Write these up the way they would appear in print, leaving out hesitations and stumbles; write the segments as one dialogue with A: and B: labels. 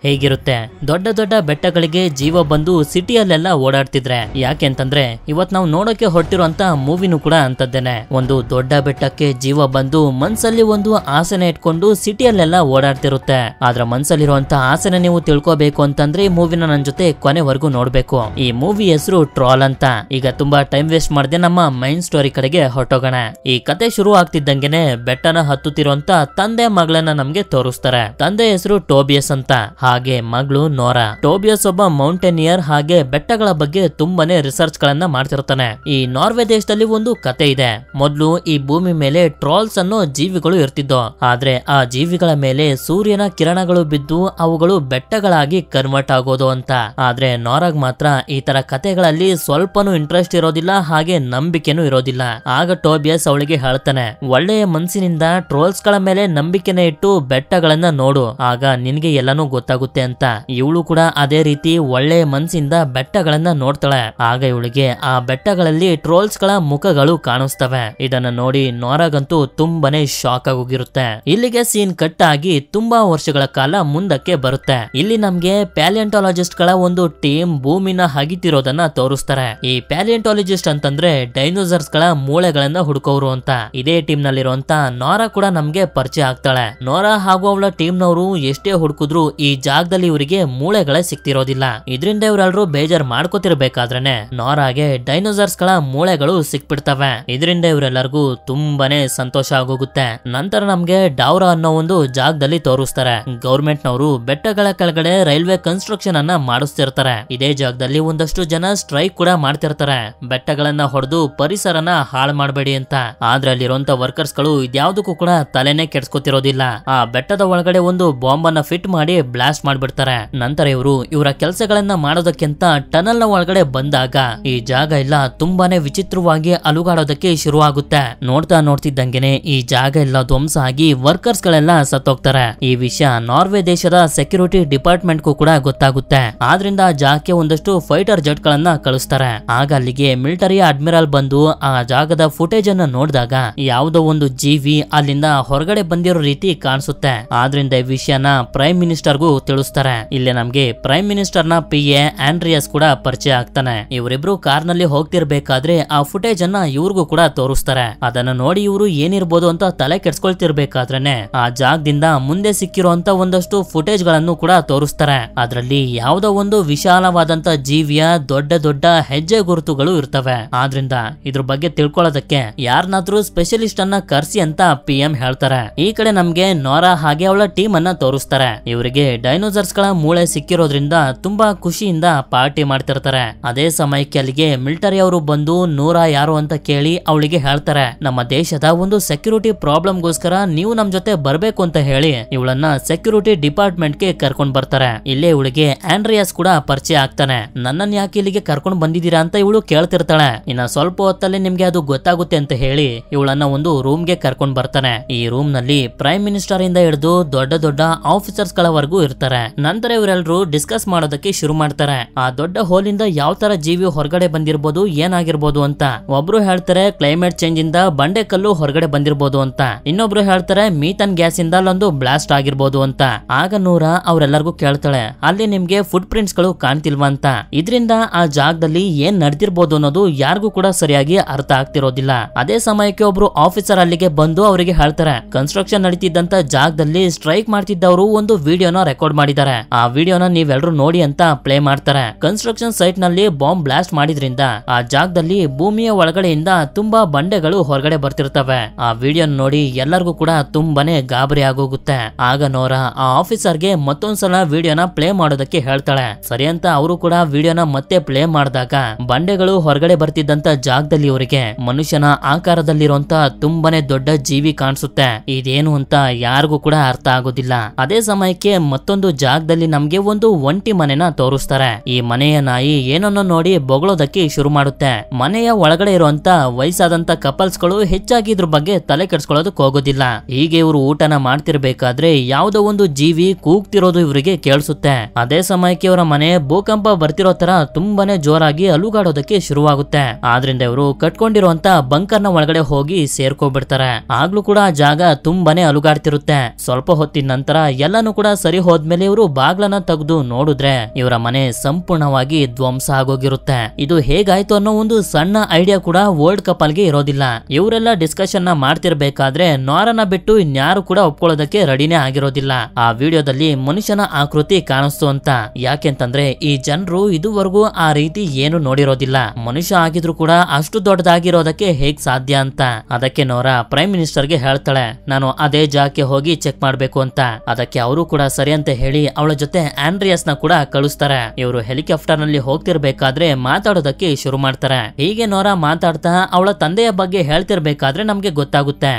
A: ಹೇಗಿರುತ್ತೆ ದೊಡ್ಡ ದೊಡ್ಡ ಬೆಟ್ಟಗಳಿಗೆ ಜೀವ ಬಂದು ಸಿಟಿಯಲ್ಲೆಲ್ಲ ಓಡಾಡ್ತಿದ್ರೆ ಯಾಕೆ ಅಂತಂದ್ರೆ ಇವತ್ ನಾವು ನೋಡೋಕೆ ಹೊರಟಿರುವಂತ ಮೂವಿನೂ ಕೂಡ ಅಂತದ್ದೇನೆ. ಒಂದು ದೊಡ್ಡ ಬೆಟ್ಟಕ್ಕೆ ಜೀವ ಬಂದು ಮನ್ಸಲ್ಲಿ ಒಂದು ಆಸೆನ ಇಟ್ಕೊಂಡು ಸಿಟಿಯಲ್ಲೆಲ್ಲ ಓಡಾಡ್ತಿರುತ್ತೆ. ಆದ್ರೆ ಮನ್ಸಲ್ಲಿರುವಂತ ಆಸೆನ ನೀವು ತಿಳ್ಕೋಬೇಕು ಅಂತಂದ್ರೆ ಈ ಮೂವಿನ ನನ್ ಜೊತೆ ಕೊನೆವರೆಗೂ ನೋಡ್ಬೇಕು. ಈ ಮೂವಿ ಹೆಸರು ಟ್ರಾಲ್ ಅಂತ. ಈಗ ತುಂಬಾ ಟೈಮ್ ವೇಸ್ಟ್ ಮಾಡದೆ ನಮ್ಮ ಮೈನ್ ಸ್ಟೋರಿ ಕಡೆಗೆ ಹೊರಟೋಗೋಣ. ಈ ಕತೆ ಶುರು ಆಗ್ತಿದ್ದಂಗೆನೆ ಬೆಟ್ಟನ ಹತ್ತುತ್ತಿರುವಂತ ತಂದೆ ಮಗಳನ್ನ ನಮ್ಗೆ ತೋರಿಸ್ತಾರೆ. ತಂದೆ ಹೆಸರು ಟೋಬಿಯಸ್ ಅಂತ, ಹಾಗೆ ಮಗಳು ನೋರಾ. ಟೋಬಿಯಸ್ ಒಬ್ಬ ಮೌಂಟೇನಿಯರ್, ಹಾಗೆ ಬೆಟ್ಟಗಳ ಬಗ್ಗೆ ತುಂಬಾನೇ ರಿಸರ್ಚ್ ಗಳನ್ನ ಮಾಡ್ತಿರ್ತಾನೆ. ಈ ನಾರ್ವೆ ದೇಶದಲ್ಲಿ ಒಂದು ಕತೆ ಇದೆ. ಮೊದ್ಲು ಈ ಭೂಮಿ ಮೇಲೆ ಟ್ರಾಲ್ಸ್ ಅನ್ನೋ ಜೀವಿಗಳು ಇರ್ತಿದ್ದೋ, ಆದ್ರೆ ಆ ಜೀವಿಗಳ ಮೇಲೆ ಸೂರ್ಯನ ಕಿರಣಗಳು ಬಿದ್ದು ಅವುಗಳು ಬೆಟ್ಟಗಳಾಗಿ ಕನ್ವರ್ಟ್ ಆಗೋದು ಅಂತ. ಆದ್ರೆ ನೋರಾಗ್ ಮಾತ್ರ ಈ ತರ ಕತೆಗಳಲ್ಲಿ ಸ್ವಲ್ಪನೂ ಇಂಟ್ರೆಸ್ಟ್ ಇರೋದಿಲ್ಲ, ಹಾಗೆ ನಂಬಿಕೆನೂ ಇರೋದಿಲ್ಲ. ಆಗ ಟೋಬಿಯಸ್ ಅವಳಿಗೆ ಹೇಳ್ತಾನೆ, ಒಳ್ಳೆಯ ಮನಸ್ಸಿನಿಂದ ಟ್ರೋಲ್ಸ್ ಗಳ ಮೇಲೆ ನಂಬಿಕೆನ ಇಟ್ಟು ಬೆಟ್ಟಗಳನ್ನ ನೋಡು, ಆಗ ನಿನ್ಗೆ ಎಲ್ಲಾನು ಗೊತ್ತಾಗುತ್ತೆ ಅಂತ. ಇವಳು ಕೂಡ ಅದೇ ರೀತಿ ಒಳ್ಳೆಯ ಮನಸ್ಸಿಂದ ಬೆಟ್ಟಗಳನ್ನ ನೋಡ್ತಾಳೆ. ಆಗ ಇವಳಿಗೆ ಆ ಬೆಟ್ಟಗಳಲ್ಲಿ ಟ್ರೋಲ್ಸ್ ಗಳ ಮುಖಗಳು ಕಾಣಿಸ್ತವೆ. ಇದನ್ನ ನೋಡಿ ನೋರಾಗಂತೂ ತುಂಬಾನೇ ಶಾಕ್ ಆಗೋಗಿರುತ್ತೆ. ಇಲ್ಲಿಗೆ ಸೀನ್ ಕಟ್ ಆಗಿ ತುಂಬಾ ವರ್ಷಗಳ ಕಾಲ ಮುಂದಕ್ಕೆ ಬರುತ್ತೆ. ಇಲ್ಲಿ ನಮ್ಗೆ ಪ್ಯಾಲಿಯಂಟಾಲಜಿಸ್ಟ್ ಗಳ ಒಂದು ಟೀಮ್ ಭೂಮಿನ ಹಗಿತಿರೋದನ್ನ ತೋರಿಸ್ತಾರೆ. ಈ ಪ್ಯಾಲಿಯಂಟಾಲಜಿಸ್ಟ್ ಅಂತಂದ್ರೆ ಡೈನೋಸರ್ಸ್ ಗಳ ಮೂಳೆಗಳನ್ನ ಹುಡುಕೋರು ಅಂತ. ಇದೇ ಟೀಮ್ ನಲ್ಲಿರುವಂತ ನೋರಾ ಕೂಡ ನಮ್ಗೆ ಪರಿಚಯ ಆಗ್ತಾಳೆ. ನೋರಾ ಹಾಗೂ ಅವಳ ಟೀಮ್ ನವರು ಎಷ್ಟೇ ಹುಡುಕಿದ್ರು ಈ ಜಾಗದಲ್ಲಿ ಇವರಿಗೆ ಮೂಳೆಗಳೇ ಸಿಕ್ತಿರೋದಿಲ್ಲ. ಇದರಿಂದ ಇವರೆಲ್ಲರೂ ಬೇಜಾರ್ ಮಾಡ್ಕೋತಿರ್ಬೇಕಾದ್ರೇನೆ ನೋರಾಗೆ ಡೈನೋಸರ್ಸ್ ಗಳ ಮೂಳೆಗಳು ಸಿಕ್ಬಿಡ್ತವೆ. ಇದರಿಂದ ಇವರೆಲ್ಲರಿಗೂ ತುಂಬಾನೇ ಸಂತೋಷ ಆಗೋಗುತ್ತೆ. ನಂತರ ನಮ್ಗೆ ಡೌರಾ ಅನ್ನೋ ಒಂದು ಜಾಗದಲ್ಲಿ ತೋರಿಸ್ತಾರೆ. ಗೌರ್ಮೆಂಟ್ ನವರು ಬೆಟ್ಟಗಳ ಕೆಳಗಡೆ ರೈಲ್ವೆ ಕನ್ಸ್ಟ್ರಕ್ಷನ್ ಅನ್ನ ಮಾಡಿಸ್ತಿರ್ತಾರೆ. ಇದೇ ಜಾಗದಲ್ಲಿ ಒಂದಷ್ಟು ಜನ ಸ್ಟ್ರೈಕ್ ಕೂಡ ಮಾಡ್ತಿರ್ತಾರೆ, ಬೆಟ್ಟಗಳನ್ನ ಹೊಡೆದು ಪರಿಸರನ ಹಾಳು ಮಾಡಬೇಡಿ ಅಂತ. ಆದ್ರೆ ಅಲ್ಲಿರುವಂತ ವರ್ಕರ್ಸ್ ಗಳು ಇದ್ಯಾವುದಕ್ಕೂ ಕೂಡ ತಲೆನೇ ಕೆಡ್ಸ್ಕೊತಿರೋದಿಲ್ಲ. ಆ ಬೆಟ್ಟದ ಒಳಗಡೆ ಒಂದು ಬಾಂಬ್ ಅನ್ನ ಫಿಟ್ ಮಾಡಿ ಬ್ಲಾಸ್ಟ್ ಮಾಡ್ಬಿಡ್ತಾರೆ. ನಂತರ ಇವರು ಇವರ ಕೆಲಸಗಳನ್ನ ಮಾಡೋದಕ್ಕಿಂತ ಟನಲ್ ನ ಒಳಗಡೆ ಬಂದಾಗ ಈ ಜಾಗ ಎಲ್ಲ ತುಂಬಾನೇ ವಿಚಿತ್ರವಾಗಿ ಅಲುಗಾಡೋದಕ್ಕೆ ಶುರುವಾಗುತ್ತೆ. ನೋಡ್ತಾ ನೋಡ್ತಿದ್ದಂಗೆನೆ ಈ ಜಾಗ ಎಲ್ಲ ಧ್ವಂಸ ಆಗಿ ವರ್ಕರ್ಸ್ ಗಳೆಲ್ಲ ಸತ್ತೋಗ್ತಾರೆ. ಈ ವಿಷಯ ನಾರ್ವೆ ದೇಶದ ಸೆಕ್ಯೂರಿಟಿ ಡಿಪಾರ್ಟ್ಮೆಂಟ್ ಕೂಡ ಗೊತ್ತಾಗುತ್ತೆ. ಆದ್ರಿಂದ ಆ ಜಾಗಕ್ಕೆ ಒಂದಷ್ಟು ಫೈಟರ್ ಜೆಟ್ ಗಳನ್ನ ಕಳಿಸ್ತಾರೆ. ಆಗ ಅಲ್ಲಿಗೆ ಮಿಲಿಟರಿ ಅಡ್ಮಿರಲ್ ಬಂದು ಆ ಜಾಗದ ಫುಟೇಜ್ ಅನ್ನ ನೋಡಿದಾಗ ಯಾವುದೋ ಒಂದು ಜೀವಿ ಅಲ್ಲಿಂದ ಹೊರಗಡೆ ಬಂದಿರೋ ರೀತಿ ಕಾಣಿಸುತ್ತೆ. ಆದ್ರಿಂದ ಈ ವಿಷಯನ ಪ್ರೈಮ್ ಮಿನಿಸ್ಟರ್ಗೂ ತಿಳಿಸ್ತಾರೆ. ಇಲ್ಲಿ ನಮ್ಗೆ ಪ್ರೈಮ್ ಮಿನಿಸ್ಟರ್ ನ PA ಆಂಡ್ರಿಯಾಸ್ ಕೂಡ ಪರಿಚಯ ಆಗ್ತಾನೆ. ಇವರಿಬ್ರು ಕಾರ್ ನಲ್ಲಿ ಹೋಗ್ತಿರ್ಬೇಕಾದ್ರೆ ಆ ಫುಟೇಜ್ ಅನ್ನ ಇವ್ರಿಗೂ ಕೂಡ ತೋರಿಸ್ತಾರೆ. ಅದನ್ನ ನೋಡಿ ಇವರು ಏನಿರ್ಬೋದು ಅಂತ ತಲೆ ಕೆಡ್ಸ್ಕೊಳ್ತಿರ್ಬೇಕಾದ್ರೇನೆ ಆ ಜಾಗದಿಂದ ಮುಂದೆ ಸಿಕ್ಕಿರುವಂತ ಒಂದಷ್ಟು ಫುಟೇಜ್ ಗಳನ್ನು ಕೂಡ ತೋರಿಸ್ತಾರೆ. ಅದರಲ್ಲಿ ಯಾವುದೋ ಒಂದು ವಿಶಾಲವಾದಂತ ಜೀವಿಯ ದೊಡ್ಡ ದೊಡ್ಡ ಹೆಜ್ಜೆ ಗುರುತುಗಳು ಇರ್ತವೆ. ಆದ್ರಿಂದ ಇದ್ರ ಬಗ್ಗೆ ತಿಳ್ಕೊಳ್ಳೋದಕ್ಕೆ ಯಾರನ್ನಾದ್ರೂ ಸ್ಪೆಷಲಿಸ್ಟ್ ಅನ್ನ ಕರ್ಸಿ ಅಂತ PM ಹೇಳ್ತಾರೆ. ಈ ಕಡೆ ನಮ್ಗೆ ನೋರಾ ಹಾಗೆ ಅವಳ ಟೀಮ್ ಅನ್ನ ತೋರಿಸ್ತಾರೆ. ಇವರಿಗೆ ಡೈನೋಸರ್ಸ್ ಗಳ ಮೂಳೆ ಸಿಕ್ಕಿರೋದ್ರಿಂದ ತುಂಬಾ ಖುಷಿಯಿಂದ ಪಾರ್ಟಿ ಮಾಡ್ತಿರ್ತಾರೆ. ಅದೇ ಸಮಯಕ್ಕೆ ಅಲ್ಲಿಗೆ ಮಿಲಿಟರಿ ಅವರು ಬಂದು ನೋರಾ ಯಾರು ಅಂತ ಕೇಳಿ ಅವಳಿಗೆ ಹೇಳ್ತಾರೆ, ನಮ್ಮ ದೇಶದ ಒಂದು ಸೆಕ್ಯೂರಿಟಿ ಪ್ರಾಬ್ಲಮ್ ಗೋಸ್ಕರ ನೀವು ನಮ್ ಜೊತೆ ಬರ್ಬೇಕು ಅಂತ ಹೇಳಿ ಇವಳನ್ನ ಸೆಕ್ಯೂರಿಟಿ ಡಿಪಾರ್ಟ್ಮೆಂಟ್ ಗೆ ಕರ್ಕೊಂಡ್ ಬರ್ತಾರೆ. ಇಲ್ಲೇ ಇವಳಿಗೆ ಆಂಡ್ರಿಯಾಸ್ ಕೂಡ ಪರಿಚಯ ಆಗ್ತಾನೆ. ನನ್ನನ್ ಯಾಕೆ ಇಲ್ಲಿಗೆ ಕರ್ಕೊಂಡ್ ಬಂದಿದ್ದೀರಾ ಅಂತ ಇವಳು ಕೇಳ್ತಿರ್ತಾಳೆ. ಇನ್ನ ಸ್ವಲ್ಪ ಹೊತ್ತಲ್ಲಿ ನಿಮ್ಗೆ ಅದು ಗೊತ್ತಾಗುತ್ತೆ ಅಂತ ಹೇಳಿ ಇವಳನ್ನ ಒಂದು ರೂಮ್ ಗೆ ಕರ್ಕೊಂಡ್ ಬರ್ತಾನೆ. ಈ ರೂಮ್ ನಲ್ಲಿ ಪ್ರೈಮ್ ಮಿನಿಸ್ಟರ್ ಇಂದ ಹಿಡಿದು ದೊಡ್ಡ ದೊಡ್ಡ ಆಫೀಸರ್ಸ್ ಗಳವರೆಗೂ ಇರ್ತಾರೆ. ನಂತರ ಇವರೆಲ್ಲರೂ ಡಿಸ್ಕಸ್ ಮಾಡೋದಕ್ಕೆ ಶುರು ಮಾಡ್ತಾರೆ. ಆ ದೊಡ್ಡ ಹೋಲಿಂದ ಯಾವ ತರ ಜೀವಿ ಹೊರಗಡೆ ಬಂದಿರಬಹುದು, ಏನಾಗಿರ್ಬೋದು ಅಂತ. ಒಬ್ರು ಹೇಳ್ತಾರೆ ಕ್ಲೈಮೇಟ್ ಚೇಂಜ್ ಇಂದ ಬಂಡೆ ಕಲ್ಲು ಹೊರಗಡೆ ಬಂದಿರಬಹುದು ಅಂತ. ಇನ್ನೊಬ್ರು ಹೇಳ್ತಾರೆ ಮೀಥನ್ ಗ್ಯಾಸ್ ಇಂದ ಅಲ್ಲೊಂದು ಬ್ಲಾಸ್ಟ್ ಆಗಿರ್ಬೋದು ಅಂತ. ಆಗ ನೋರಾ ಅವರೆಲ್ಲರಿಗೂ ಕೇಳ್ತಾಳೆ, ಅಲ್ಲಿ ನಿಮ್ಗೆ ಫುಟ್ ಪ್ರಿಂಟ್ಸ್ ಗಳು ಕಾಣ್ತಿಲ್ವಾ ಅಂತ. ಇದರಿಂದ ಆ ಜಾಗದಲ್ಲಿ ಏನ್ ನಡೆದಿರ್ಬೋದು ಅನ್ನೋದು ಯಾರಿಗೂ ಕೂಡ ಸರಿಯಾಗಿ ಅರ್ಥ ಆಗ್ತಿರೋದಿಲ್ಲ. ಅದೇ ಸಮಯಕ್ಕೆ ಒಬ್ರು ಆಫೀಸರ್ ಅಲ್ಲಿಗೆ ಬಂದು ಅವರಿಗೆ ಹೇಳ್ತಾರೆ, ಕನ್ಸ್ಟ್ರಕ್ಷನ್ ನಡೀತಿದ್ದಂತ ಜಾಗದಲ್ಲಿ ಸ್ಟ್ರೈಕ್ ಮಾಡ್ತಿದ್ದವರು ಒಂದು ವಿಡಿಯೋನ ರೆಕಾರ್ಡ್ ಮಾಡಿದ್ದಾರೆ, ಆ ವಿಡಿಯೋನ ನೀವೆಲ್ಲರೂ ನೋಡಿ ಅಂತ ಪ್ಲೇ ಮಾಡ್ತಾರೆ. ಕನ್ಸ್ಟ್ರಕ್ಷನ್ ಸೈಟ್ ನಲ್ಲಿ ಬಾಂಬ್ ಬ್ಲಾಸ್ಟ್ ಮಾಡಿದ್ರಿಂದ ಆ ಜಾಗದಲ್ಲಿ ಭೂಮಿಯ ಒಳಗಡೆಯಿಂದ ತುಂಬಾ ಬಂಡೆಗಳು ಹೊರಗಡೆ ಬರ್ತಿರ್ತವೆ. ಆ ವಿಡಿಯೋ ನೋಡಿ ಎಲ್ಲರಿಗೂ ಕೂಡ ತುಂಬಾನೇ ಗಾಬರಿ ಆಗೋಗುತ್ತೆ. ಆಗ ನೋರಾ ಆ ಆಫೀಸರ್ಗೆ ಮತ್ತೊಂದ್ಸಲ ವಿಡಿಯೋನ ಪ್ಲೇ ಮಾಡೋದಕ್ಕೆ ಹೇಳ್ತಾಳೆ. ಸರಿ ಅಂತ ಅವರು ಕೂಡ ವಿಡಿಯೋನ ಮತ್ತೆ ಪ್ಲೇ ಮಾಡಿದಾಗ ಬಂಡೆಗಳು ಹೊರಗಡೆ ಬರ್ತಿದ್ದಂತ ಜಾಗದಲ್ಲಿ ಇವರಿಗೆ ಮನುಷ್ಯನ ಆಕಾರದಲ್ಲಿರುವಂತ ತುಂಬಾನೇ ದೊಡ್ಡ ಜೀವಿ ಕಾಣಿಸುತ್ತೆ. ಇದೇನು ಅಂತ ಯಾರಿಗೂ ಕೂಡ ಅರ್ಥ ಆಗೋದಿಲ್ಲ. ಅದೇ ಸಮಯಕ್ಕೆ ಮತ್ತೊಂದು ಜಾಗದಲ್ಲಿ ನಮ್ಗೆ ಒಂದು ಒಂಟಿ ಮನೆನ ತೋರಿಸ್ತಾರೆ. ಈ ಮನೆಯ ನಾಯಿ ಏನನ್ನೋ ನೋಡಿ ಬೊಗಳೋದಕ್ಕೆ ಶುರು ಮಾಡುತ್ತೆ. ಮನೆಯ ಒಳಗಡೆ ಇರುವಂತ ವಯಸ್ಸಾದಂತ ಕಪಲ್ಸ್ ಗಳು ಹೆಚ್ಚಾಗಿ ಇದ್ರ ಬಗ್ಗೆ ತಲೆ ಕೆಡ್ಸ್ಕೊಳ್ಳೋದಕ್ಕೆ ಹೋಗೋದಿಲ್ಲ. ಹೀಗೆ ಇವರು ಊಟನ ಮಾಡ್ತಿರ್ಬೇಕಾದ್ರೆ ಯಾವುದೋ ಒಂದು ಜೀವಿ ಕೂಗ್ತಿರೋದು ಇವರಿಗೆ ಕೇಳಿಸುತ್ತೆ. ಅದೇ ಸಮಯಕ್ಕೆ ಇವರ ಮನೆ ಭೂಕಂಪ ಬರ್ತಿರೋ ತರ ತುಂಬಾನೇ ಜೋರಾಗಿ ಅಲುಗಾಡೋದಕ್ಕೆ ಶುರುವಾಗುತ್ತೆ. ಆದ್ರಿಂದ ಇವರು ಕಟ್ಕೊಂಡಿರುವಂತ ಬಂಕರ್ ನ ಒಳಗಡೆ ಹೋಗಿ ಸೇರ್ಕೊಬಿಡ್ತಾರೆ. ಆಗ್ಲೂ ಕೂಡ ಜಾಗ ತುಂಬಾನೇ ಅಲುಗಾಡ್ತಿರುತ್ತೆ. ಸ್ವಲ್ಪ ಹೊತ್ತಿನ ನಂತರ ಎಲ್ಲಾನು ಕೂಡ ಸರಿ ಹೋದ್ಮೇಲೆ ಹೋದ್ಮೇಲೆ ಇವರು ಬಾಗ್ಲನ್ನ ತೆಗೆದು ನೋಡಿದ್ರೆ ಇವರ ಮನೆ ಸಂಪೂರ್ಣವಾಗಿ ಧ್ವಂಸ ಆಗೋಗಿರುತ್ತೆ. ಇದು ಹೇಗಾಯ್ತು ಅನ್ನೋ ಒಂದು ಸಣ್ಣ ಐಡಿಯಾ ಕೂಡ ವರ್ಲ್ಡ್ ಕಪಲ್ ಗೆ ಇರೋದಿಲ್ಲ. ಇವರೆಲ್ಲ ಡಿಸ್ಕಷನ್ ನ ಮಾಡ್ತಿರ್ಬೇಕಾದ್ರೆ ನೋರನ ಬಿಟ್ಟು ಇನ್ಯಾರು ಕೂಡ ಒಪ್ಕೊಳ್ಳೋದಕ್ಕೆ ರೆಡಿನೇ ಆಗಿರೋದಿಲ್ಲ. ಆ ವಿಡಿಯೋದಲ್ಲಿ ಮನುಷ್ಯನ ಆಕೃತಿ ಕಾಣಿಸ್ತು ಅಂತ. ಯಾಕೆಂತಂದ್ರೆ ಈ ಜನರು ಇದುವರೆಗೂ ಆ ರೀತಿ ಏನು ನೋಡಿರೋದಿಲ್ಲ. ಮನುಷ್ಯ ಆಗಿದ್ರು ಕೂಡ ಅಷ್ಟು ದೊಡ್ಡದಾಗಿರೋದಕ್ಕೆ ಹೇಗ್ ಸಾಧ್ಯ ಅಂತ. ಅದಕ್ಕೆ ನೋರಾ ಪ್ರೈಮ್ ಮಿನಿಸ್ಟರ್ ಗೆ ಹೇಳ್ತಾಳೆ, ನಾನು ಅದೇ ಜಾಗಕ್ಕೆ ಹೋಗಿ ಚೆಕ್ ಮಾಡ್ಬೇಕು ಅಂತ. ಅದಕ್ಕೆ ಅವರು ಕೂಡ ಸರಿ ಅಂತ ಹೇಳಿ ಅವಳ ಜೊತೆ ಆಂಡ್ರಿಯಾಸ್ ನ ಕೂಡ ಕಳಿಸ್ತಾರೆ. ಇವರು ಹೆಲಿಕಾಪ್ಟರ್ ನಲ್ಲಿ ಹೋಗ್ತಿರ್ಬೇಕಾದ್ರೆ ಮಾತಾಡೋದಕ್ಕೆ ಶುರು ಮಾಡ್ತಾರೆ. ಹೀಗೆ ನೋರಾ ಮಾತಾಡ್ತಾ ಅವಳ ತಂದೆಯ ಬಗ್ಗೆ ಹೇಳ್ತಿರ್ಬೇಕಾದ್ರೆ ನಮ್ಗೆ ಗೊತ್ತಾಗುತ್ತೆ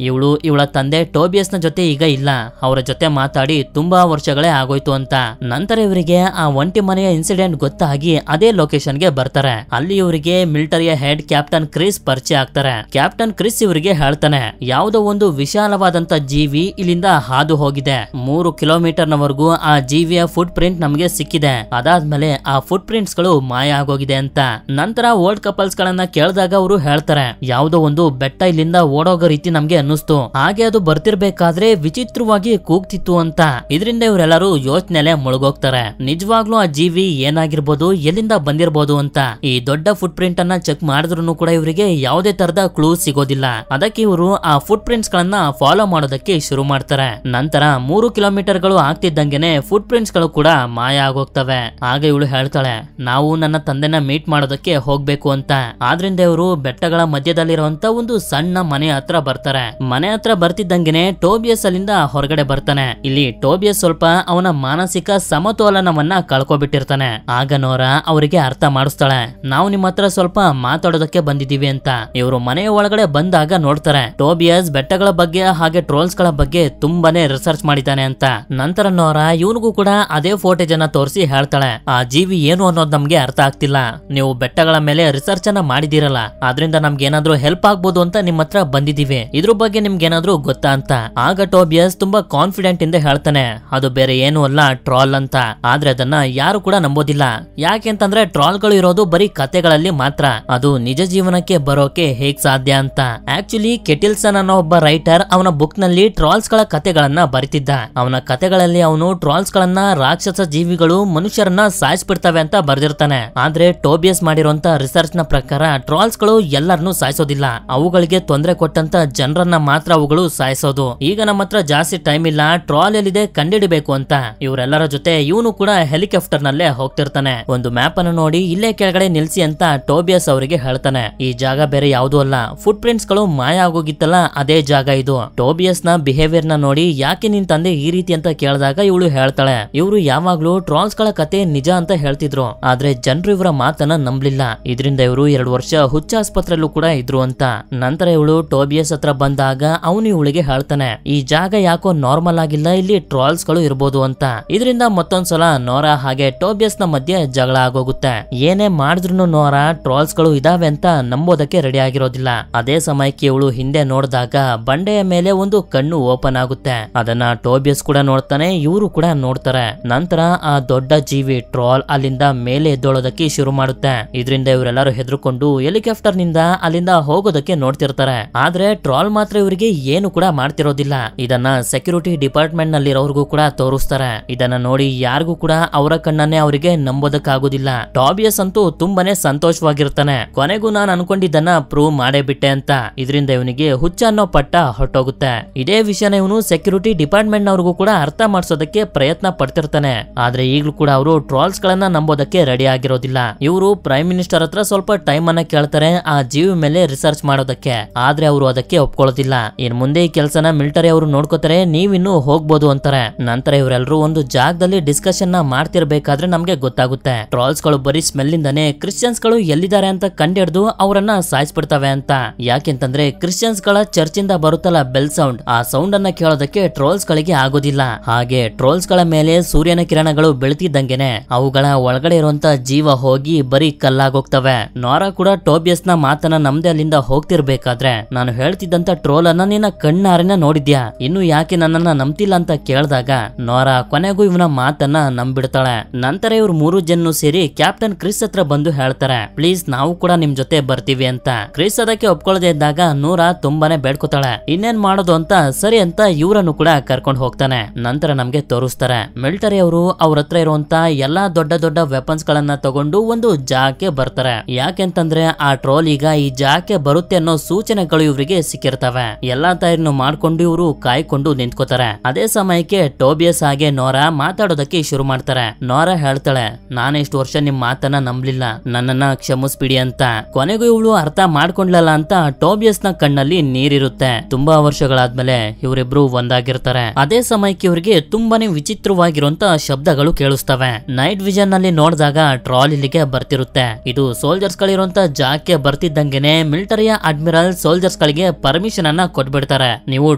A: ಇವಳ ತಂದೆ ಟೋಬಿಯಸ್ ನ ಜೊತೆ ಈಗ ಇಲ್ಲ, ಅವರ ಜೊತೆ ಮಾತಾಡಿ ತುಂಬಾ ವರ್ಷಗಳೇ ಆಗೋಯ್ತು ಅಂತ. ನಂತರ ಇವರಿಗೆ ಆ ಒಂಟಿ ಮನೆಯ ಇನ್ಸಿಡೆಂಟ್ ಗೊತ್ತಾಗಿ ಅದೇ ಲೊಕೇಶನ್ ಗೆ ಬರ್ತಾರೆ. ಅಲ್ಲಿ ಇವರಿಗೆ ಮಿಲಿಟರಿಯ ಹೆಡ್ ಕ್ಯಾಪ್ಟನ್ ಕ್ರಿಸ್ ಪರಿಚಯ ಆಗ್ತಾರೆ. ಕ್ಯಾಪ್ಟನ್ ಕ್ರಿಸ್ ಇವರಿಗೆ ಹೇಳ್ತಾನೆ, ಯಾವುದೋ ಒಂದು ವಿಶಾಲವಾದಂತ ಜೀವಿ ಇಲ್ಲಿಂದ ಹಾದು ಹೋಗಿದೆ. 3 ಕಿಲೋಮೀಟರ್ ನವರೆಗೂ ಆ ಜೀವಿಯ ಫುಟ್ ಪ್ರಿಂಟ್ ನಮಗೆ ಸಿಕ್ಕಿದೆ. ಅದಾದ್ಮೇಲೆ ಆ ಫುಟ್ ಪ್ರಿಂಟ್ಸ್ ಗಳು ಮಾಯ ಆಗೋಗಿದೆ ಅಂತ. ನಂತರ ಓಲ್ಡ್ ಕಪಲ್ಸ್ ಗಳನ್ನ ಕೇಳಿದಾಗ ಅವರು ಹೇಳ್ತಾರೆ, ಯಾವುದೋ ಒಂದು ಬೆಟ್ಟ ಇಲ್ಲಿಂದ ಓಡೋಗೋ ರೀತಿ ನಮ್ಗೆ ಅನ್ನಿಸ್ತು. ಹಾಗೆ ಅದು ಬರ್ತಿರ್ಬೇಕಾದ್ರೆ ವಿಚಿತ್ರವಾಗಿ ಕೂಗ್ತಿತ್ತು ಅಂತ. ಇದರಿಂದ ಇವರೆಲ್ಲರೂ ಯೋಚನೆಲೆ ಮುಳುಗೋಗ್ತಾರೆ. ನಿಜವಾಗ್ಲೂ ಆ ಜೀವಿ ಏನಾಗಿರ್ಬೋದು, ಎಲ್ಲಿಂದ ಬಂದಿರಬಹುದು ಅಂತ. ಈ ದೊಡ್ಡ ಫುಟ್ ಪ್ರಿಂಟ್ ಅನ್ನ ಚೆಕ್ ಮಾಡಿದ್ರು ಕೂಡ ಇವರಿಗೆ ಯಾವುದೇ ತರದ ಕ್ಲೂ ಸಿಗೋದಿಲ್ಲ. ಅದಕ್ಕೆ ಇವರು ಆ ಫುಟ್ ಪ್ರಿಂಟ್ಸ್ ಗಳನ್ನ ಫಾಲೋ ಮಾಡೋದಕ್ಕೆ ಶುರು ಮಾಡ್ತಾರೆ. ನಂತರ 3 ಕಿಲೋಮೀಟರ್ ಗಳು ಆಗ್ತಿದ್ದಂಗೆನೆ ಫುಟ್ ಪ್ರಿಂಟ್ಸ್ ಗಳು ಕೂಡ ಮಾಯ ಆಗೋಗ್ತವೆ. ಆಗ ಇವಳು ಹೇಳ್ತಾಳೆ, ನಾವು ನನ್ನ ತಂದೆನ ಮೀಟ್ ಮಾಡೋದಕ್ಕೆ ಹೋಗ್ಬೇಕು ಅಂತ. ಆದ್ರಿಂದ ಇವರು ಬೆಟ್ಟಗಳ ಮಧ್ಯದಲ್ಲಿರುವಂತ ಒಂದು ಸಣ್ಣ ಮನೆ ಹತ್ರ ಬರ್ತಾರೆ. ಮನೆ ಹತ್ರ ಬರ್ತಿದ್ದಂಗೆನೆ ಟೋಬಿಯಸ್ ಅಲ್ಲಿಂದ ಹೊರಗಡೆ ಬರ್ತಾನೆ. ಇಲ್ಲಿ ಟೋಬಿಯಸ್ ಸ್ವಲ್ಪ ಅವನ ಮಾನಸಿಕ ಸಮತೋಲನವನ್ನ ಕಳ್ಕೊಬಿಟ್ಟಿರ್ತಾನೆ. ಆಗ ನೋರಾ ಅವರಿಗೆ ಅರ್ಥ ಮಾಡಿಸ್ತಾಳೆ, ನಾವು ನಿಮ್ಮ ಹತ್ರ ಸ್ವಲ್ಪ ಮಾತಾಡೋದಕ್ಕೆ ಬಂದಿದೀವಿ ಅಂತ. ಇವರು ಮನೆಯ ಒಳಗಡೆ ಬಂದಾಗ ನೋಡ್ತಾರೆ ಟೋಬಿಯಸ್ ಬೆಟ್ಟಗಳ ಬಗ್ಗೆ ಹಾಗೆ ಟ್ರೋಲ್ಸ್ ಗಳ ಬಗ್ಗೆ ತುಂಬಾನೇ ರಿಸರ್ಚ್ ಮಾಡಿದ್ದಾನೆ ಅಂತ. ನಂತರ ನೋರಾ ಇವನಿಗೂ ಕೂಡ ಅದೇ ಫೋಟೇಜ್ ಅನ್ನ ತೋರಿಸಿ ಹೇಳ್ತಾಳೆ, ಆ ಜೀವಿ ಏನು ಅನ್ನೋದು ನಮ್ಗೆ ಅರ್ಥ ಆಗ್ತಿಲ್ಲ. ನೀವು ಬೆಟ್ಟಗಳ ಮೇಲೆ ರಿಸರ್ಚ್ ಅನ್ನ ಮಾಡಿದಿರಲ್ಲ, ಆದ್ರಿಂದ ನಮ್ಗೆ ಏನಾದ್ರೂ ಹೆಲ್ಪ್ ಆಗ್ಬೋದು ಅಂತ ನಿಮ್ಮ ಹತ್ರ ಬಂದಿದೀವಿ. ಇದ್ರ ಬಗ್ಗೆ ನಿಮ್ಗೆ ಏನಾದ್ರೂ ಗೊತ್ತಾ ಅಂತ. ಆಗ ಟೋಬಿಯಸ್ ತುಂಬಾ ಕಾನ್ಫಿಡೆಂಟ್ ಇಂದ ಹೇಳ್ತಾನೆ, ಅದು ಬೇರೆ ಏನು ಅಲ್ಲ, ಟ್ರಾಲ್ ಅಂತ. ಆದ್ರೆ ಅದನ್ನ ಯಾರು ಕೂಡ ನಂಬೋದಿಲ್ಲ. ಯಾಕೆಂತಂದ್ರೆ ಟ್ರಾಲ್ ಗಳು ಇರೋದು ಬರೀ ಕತೆಗಳಲ್ಲಿ ಮಾತ್ರ. ಅದು ನಿಜ ಜೀವನಕ್ಕೆ ಬರೋಕೆ ಹೇಗ್ ಸಾಧ್ಯ ಅಂತ. ಆಕ್ಚುಲಿ ಕೆಟಿಲ್ಸನ್ ಅನ್ನೋ ಒಬ್ಬ ರೈಟರ್ ಅವನ ಬುಕ್ ನಲ್ಲಿ ಟ್ರಾಲ್ಸ್ ಗಳ ಕತೆಗಳನ್ನ ಬರಿತಿದ್ದ. ಅವನ ಕತೆಗಳಲ್ಲಿ ಅವನು ಟ್ರಾಲ್ಸ್ ಗಳನ್ನ ರಾಕ್ಷಸ ಜೀವಿಗಳು ಮನುಷ್ಯರನ್ನ ಸಾಯಿಸ್ಬಿಡ್ತವೆ ಅಂತ ಬರ್ದಿರ್ತಾನೆ. ಆದ್ರೆ ಟೋಬಿಯಸ್ ಮಾಡಿರುವಂತ ರಿಸರ್ಚ್ ನ ಪ್ರಕಾರ ಟ್ರಾಲ್ಸ್ ಗಳು ಎಲ್ಲರನ್ನೂ ಸಾಯಿಸೋದಿಲ್ಲ, ಅವುಗಳಿಗೆ ತೊಂದರೆ ಕೊಟ್ಟಂತ ಜನರನ್ನ ಮಾತ್ರ ಅವುಗಳು ಸಾಯಿಸೋದು. ಈಗ ನಮ್ಮ ಹತ್ರ ಜಾಸ್ತಿ ಟೈಮ್ ಇಲ್ಲ, ಟ್ರಾಲ್ ಎಲ್ಲಿದೆ ಕಂಡಿಡಿಬೇಕು ಅಂತ. ಇವರೆಲ್ಲರ ಜೊತೆ ಇವನು ಕೂಡ ಹೆಲಿಕಾಪ್ಟರ್ ನಲ್ಲೇ ಹೋಗ್ತಿರ್ತಾನೆ. ಒಂದು ಮ್ಯಾಪ್ ಅನ್ನು ನೋಡಿ ಇಲ್ಲೇ ಕೆಳಗಡೆ ನಿಲ್ಸಿ ಅಂತ ಟೋಬಿಯಸ್ ಅವರಿಗೆ ಹೇಳ್ತಾನೆ. ಈ ಜಾಗ ಬೇರೆ ಯಾವ್ದು ಅಲ್ಲ, ಫುಟ್ ಪ್ರಿಂಟ್ಸ್ ಗಳು ಮಾಯ ಆಗೋಗಿತ್ತಲ್ಲ ಅದೇ ಜಾಗ ಇದು. ಟೋಬಿಯಸ್ ನ ಬಿಹೇವಿಯರ್ ನ ನೋಡಿ ಯಾಕೆ ನಿನ್ ತಂದೆ ಈ ರೀತಿ ಅಂತ ಕೇಳಿದಾಗ ಇವಳು ಹೇಳ್ತಾಳೆ, ಇವರು ಯಾವಾಗ್ಲೂ ಟ್ರಾಲ್ಸ್ ಗಳ ಕತೆ ನಿಜ ಅಂತ ಹೇಳ್ತಿದ್ರು, ಆದ್ರೆ ಜನರು ಇವರ ಮಾತನ್ನ ನಂಬಲಿಲ್ಲ. ಇದರಿಂದ ಇವರು 2 ವರ್ಷ ಹುಚ್ಚಾಸ್ಪತ್ರೆಯಲ್ಲೂ ಕೂಡ ಇದ್ರು ಅಂತ. ನಂತರ ಇವಳು ಟೋಬಿಯಸ್ ಹತ್ರ ಬಂದಾಗ ಅವನು ಇವಳಿಗೆ ಹೇಳ್ತಾನೆ, ಈ ಜಾಗ ಯಾಕೋ ನಾರ್ಮಲ್ ಆಗಿಲ್ಲ, ಇಲ್ಲಿ ಟ್ರಾಲ್ಸ್ ಗಳು ಇರ್ಬೋದು ಅಂತ. ಇದರಿಂದ ಮತ್ತೊಂದ್ಸಲ ನೋರಾ ಹಾಗೆ ಟೋಬಿಯಸ್ ನ ಮಧ್ಯೆ ಜಗಳ ಆಗೋಗುತ್ತೆ. ಏನೇ ಮಾಡಿದ್ರು ನೋರಾ ಟ್ರಾಲ್ಸ್ ಗಳು ಇದಾವೆ ಅಂತ ನಂಬೋದಕ್ಕೆ ರೆಡಿ ಆಗಿರೋದಿಲ್ಲ. ಅದೇ ಸಮಯಕ್ಕೆ ಇವಳು ಹಿಂದೆ ನೋಡಿದಾಗ ಬಂಡೆಯ ಮೇಲೆ ಒಂದು ಕಣ್ಣು ಓಪನ್ ಆಗುತ್ತೆ. ಅದನ್ನ ಟೋಬಿಯಸ್ ಕೂಡ ನೋಡ್ತಾನೆ, ಇವರು ಕೂಡ ನೋಡ್ತಾರೆ. ನಂತರ ಆ ದೊಡ್ಡ ಜೀವಿ ಟ್ರಾಲ್ ಅಲ್ಲಿಂದ ಮೇಲೆ ಎದ್ದೊಳೋದಕ್ಕೆ ಶುರು ಮಾಡುತ್ತೆ. ಇದರಿಂದ ಇವರೆಲ್ಲರೂ ಹೆದರ್ಕೊಂಡು ಹೆಲಿಕಾಪ್ಟರ್ ನಿಂದ ಅಲ್ಲಿಂದ ಹೋಗೋದಕ್ಕೆ ನೋಡ್ತಿರ್ತಾರೆ. ಆದ್ರೆ ಟ್ರಾಲ್ ಮಾತ್ರ ಇವರಿಗೆ ಏನು ಕೂಡ ಮಾಡ್ತಿರೋದಿಲ್ಲ. ಇದನ್ನ ಸೆಕ್ಯೂರಿಟಿ ಡಿಪಾರ್ಟ್ಮೆಂಟ್ ನಲ್ಲಿರೋರ್ಗೂ ಕೂಡ ತೋರಿಸ್ತಾರೆ. ಇದನ್ನ ನೋಡಿ ಯಾರಿಗೂ ಕೂಡ ಅವರ ಕಣ್ಣನ್ನೇ ಅವರಿಗೆ ನಂಬೋದಕ್ಕಾಗೋದಿಲ್ಲ. ಟಾಬಿಯಸ್ ಅಂತೂ ತುಂಬಾನೇ ಸಂತೋಷವಾಗಿರ್ತಾನೆ. ಕೊನೆಗೂ ನಾನು ಅನ್ಕೊಂಡಿದ್ದನ್ನ ಪ್ರೂವ್ ಮಾಡೇ ಬಿಟ್ಟೆ ಅಂತ. ಇದರಿಂದ ಇವನಿಗೆ ಹುಚ್ಚ ಅನ್ನೋ ಪಟ್ಟ ಹೊರಟೋಗುತ್ತೆ. ಇದೇ ವಿಷಯನ ಇವನು ಸೆಕ್ಯೂರಿಟಿ ಡಿಪಾರ್ಟ್ಮೆಂಟ್ ನವರಿಗೂ ಕೂಡ ಅರ್ಥ ಮಾಡಿಸೋದಕ್ಕೆ ಪ್ರಯತ್ನ ಪಡ್ತಿರ್ತಾನೆ. ಆದ್ರೆ ಈಗಲೂ ಕೂಡ ಅವರು ಟ್ರಾಲ್ಸ್ ಗಳನ್ನ ನಂಬೋದಕ್ಕೆ ರೆಡಿ ಆಗಿರೋದಿಲ್ಲ. ಇವರು ಪ್ರೈಮ್ ಮಿನಿಸ್ಟರ್ ಹತ್ರ ಸ್ವಲ್ಪ ಟೈಮ್ ಅನ್ನ ಕೇಳ್ತಾರೆ ಆ ಜೀವಿ ಮೇಲೆ ರಿಸರ್ಚ್ ಮಾಡೋದಕ್ಕೆ. ಆದ್ರೆ ಅವರು ಅದಕ್ಕೆ ಒಪ್ಕೊಳ್ಳೋದಿಲ್ಲ. ಇನ್ ಮುಂದೆ ಈ ಕೆಲಸನ ಮಿಲಿಟರಿ ಅವರು ನೋಡ್ಕೋತಾರೆ, ನೀವಿನ್ನು ಹೋಗ್ಬೋದು ಅಂತಾರೆ. ನಂತರ ಇವರೆಲ್ಲರೂ ಒಂದು ಜಾಗದಲ್ಲಿ ಡಿಸ್ಕಷನ್ ನ ಮಾಡ್ತಿರ್ಬೇಕಾದ್ರೆ ನಮ್ಗೆ ಗೊತ್ತಾಗುತ್ತೆ ಟ್ರಾಲ್ಸ್ ಗಳು ಬರೀ ಸ್ಮೆಲ್ ಇಂದಾನೆ ಕ್ರಿಶ್ಚಿಯನ್ಸ್ ಗಳು ಎಲ್ಲಿದ್ದಾರೆ ಅಂತ ಕಂಡಿಡ್ದು ಅವರನ್ನ ಸಾಯಿಸ್ಬಿಡ್ತವೆ ಅಂತ. ಯಾಕೆಂತಂದ್ರೆ ಕ್ರಿಶ್ಚಿಯನ್ಸ್ ಗಳ ಚರ್ಚ್ ಇಂದ ಬರುತ್ತಲ್ಲ ಬೆಲ್ ಸೌಂಡ್, ಆ ಸೌಂಡ್ ಅನ್ನ ಕೇಳೋದಕ್ಕೆ ಟ್ರೋಲ್ಸ್ ಗಳಿಗೆ ಆಗೋದಿಲ್ಲ. ಹಾಗೆ ಟ್ರೋಲ್ಸ್ ಗಳ ಮೇಲೆ ಸೂರ್ಯನ ಕಿರಣಗಳು ಬೆಳತಿದ್ದಂಗೆನೆ ಅವುಗಳ ಒಳಗಡೆ ಇರುವಂತ ಜೀವ ಹೋಗಿ ಬರೀ ಕಲ್ಲಾಗೋಗ್ತವೆ. ನೋರಾ ಕೂಡ ಟೋಬಿಯಸ್ ನ ಮಾತನ್ನ ನಮ್ದೆ ಅಲ್ಲಿಂದ ಹೋಗ್ತಿರ್ಬೇಕಾದ್ರೆ, ನಾನು ಹೇಳ್ತಿದ್ದಂತ ಟ್ರೋಲ್ ಅನ್ನ ನಿನ್ನ ಕಣ್ಣಾರೆನ ನೋಡಿದ್ಯಾ, ಇನ್ನು ಯಾಕೆ ನನ್ನನ್ನ ನಂಬ್ತಿಲ್ಲ ಅಂತ ಕೇಳಿದಾಗ ನೋರಾ ಕೊನೆಗೂ ಇವನ ಮಾತನ್ನ ನಂಬಿಡ್ತಾಳೆ. ನಂತರ ಇವ್ರು 3 ಜನ ಸೇರಿ ಕ್ಯಾಪ್ಟನ್ ಕ್ರಿಸ್ ಹತ್ರ ಬಂದು ಹೇಳ್ತಾರೆ, ಪ್ಲೀಸ್ ನಾವು ಕೂಡ ನಿಮ್ ಜೊತೆ ಬರ್ತೀವಿ ಅಂತ. ಕ್ರಿಸ್ ಅದಕ್ಕೆ ಒಪ್ಕೊಳ್ಳದೆ ಇದ್ದಾಗ ನೋರಾ ತುಂಬಾನೇ ಬೇಡ್ಕೋತಾಳೆ. ಇನ್ನೇನ್ ಮಾಡೋದು ಅಂತ ಸರಿ ಅಂತ ಇವರನ್ನು ಕೂಡ ಕರ್ಕೊಂಡು ಹೋಗ್ತಾನೆ. ನಂತರ ನಮ್ಗೆ ತೋರಿಸ್ತಾರೆ ತೋರಿಸ್ತಾರೆ. ಮಿಲಿಟರಿ ಅವರು ಅವ್ರ ಹತ್ರ ಇರುವಂತ ಎಲ್ಲಾ ದೊಡ್ಡ ದೊಡ್ಡ ವೆಪನ್ಸ್ ಗಳನ್ನ ತಗೊಂಡು ಒಂದು ಜಾಗಕ್ಕೆ ಬರ್ತಾರೆ. ಯಾಕೆಂತಂದ್ರೆ ಆ ಟ್ರೋಲ್ ಈಗ ಈ ಜಾಗಕ್ಕೆ ಬರುತ್ತೆ ಅನ್ನೋ ಸೂಚನೆಗಳು ಇವರಿಗೆ ಸಿಕ್ಕಿರ್ತವೆ. ಎಲ್ಲಾ ತಯಾರಿಯನ್ನು ಮಾಡ್ಕೊಂಡು ಇವರು ಕಾಯ್ಕೊಂಡು ನಿಂತ್ಕೋತಾರೆ. ಅದೇ ಸಮಯಕ್ಕೆ ಟೋಬಿಯಸ್ ಹಾಗೆ ನೋರಾ ಮಾತಾಡೋದಕ್ಕೆ ಶುರು ಮಾಡ್ತಾರೆ. ನೋರಾ ಹೇಳ್ತಾಳೆ, ನಾನು ಇಷ್ಟು ವರ್ಷ ನಿಮ್ ಮಾತನ್ನ ನಂಬಲಿಲ್ಲ, ನನ್ನನ್ನ ಕ್ಷಮಿಸ್ಬಿಡಿ ಅಂತ. ಕೊನೆಗೂ ಇವಳು ಅರ್ಥ ಮಾಡ್ಕೊಂಡ್ಲಲ್ಲ ಅಂತ ಟೋಬಿಯಸ್ ನ ಕಣ್ಣಲ್ಲಿ ನೀರಿರುತ್ತೆ. ತುಂಬಾ ವರ್ಷಗಳಾದ್ಮೇಲೆ ಇವರಿಬ್ರು ಒಂದಾಗಿರ್ತಾರೆ. ಅದೇ ಸಮಯಕ್ಕೆ ಇವರಿಗೆ ತುಂಬಾನೇ ವಿಚಿತ್ರವಾಗಿರುವಂತ ಶಬ್ದಗಳು ಕೇಳಿಸ್ತವೆ. ನೈಟ್ ವಿಷನ್ ನಲ್ಲಿ ನೋಡಿದಾಗ ಟ್ರಾಲ್ ಇಲ್ಲಿಗೆ ಬರ್ತಿರುತ್ತೆ. ಇದು ಸೋಲ್ಜರ್ಸ್ ಗಳಿರುವಂತ ಜಾಗಕ್ಕೆ ಬರ್ತಿದ್ದಂಗೆನೆ ಮಿಲಿಟರಿಯ ಅಡ್ಮಿರಲ್ ಸೋಲ್ಜರ್ಸ್ ಗಳಿಗೆ ಪರ್ಮಿಷನ್ ಅನ್ನ ಕೊಟ್ಬಿಡ್ತಾರೆ, ನೀವು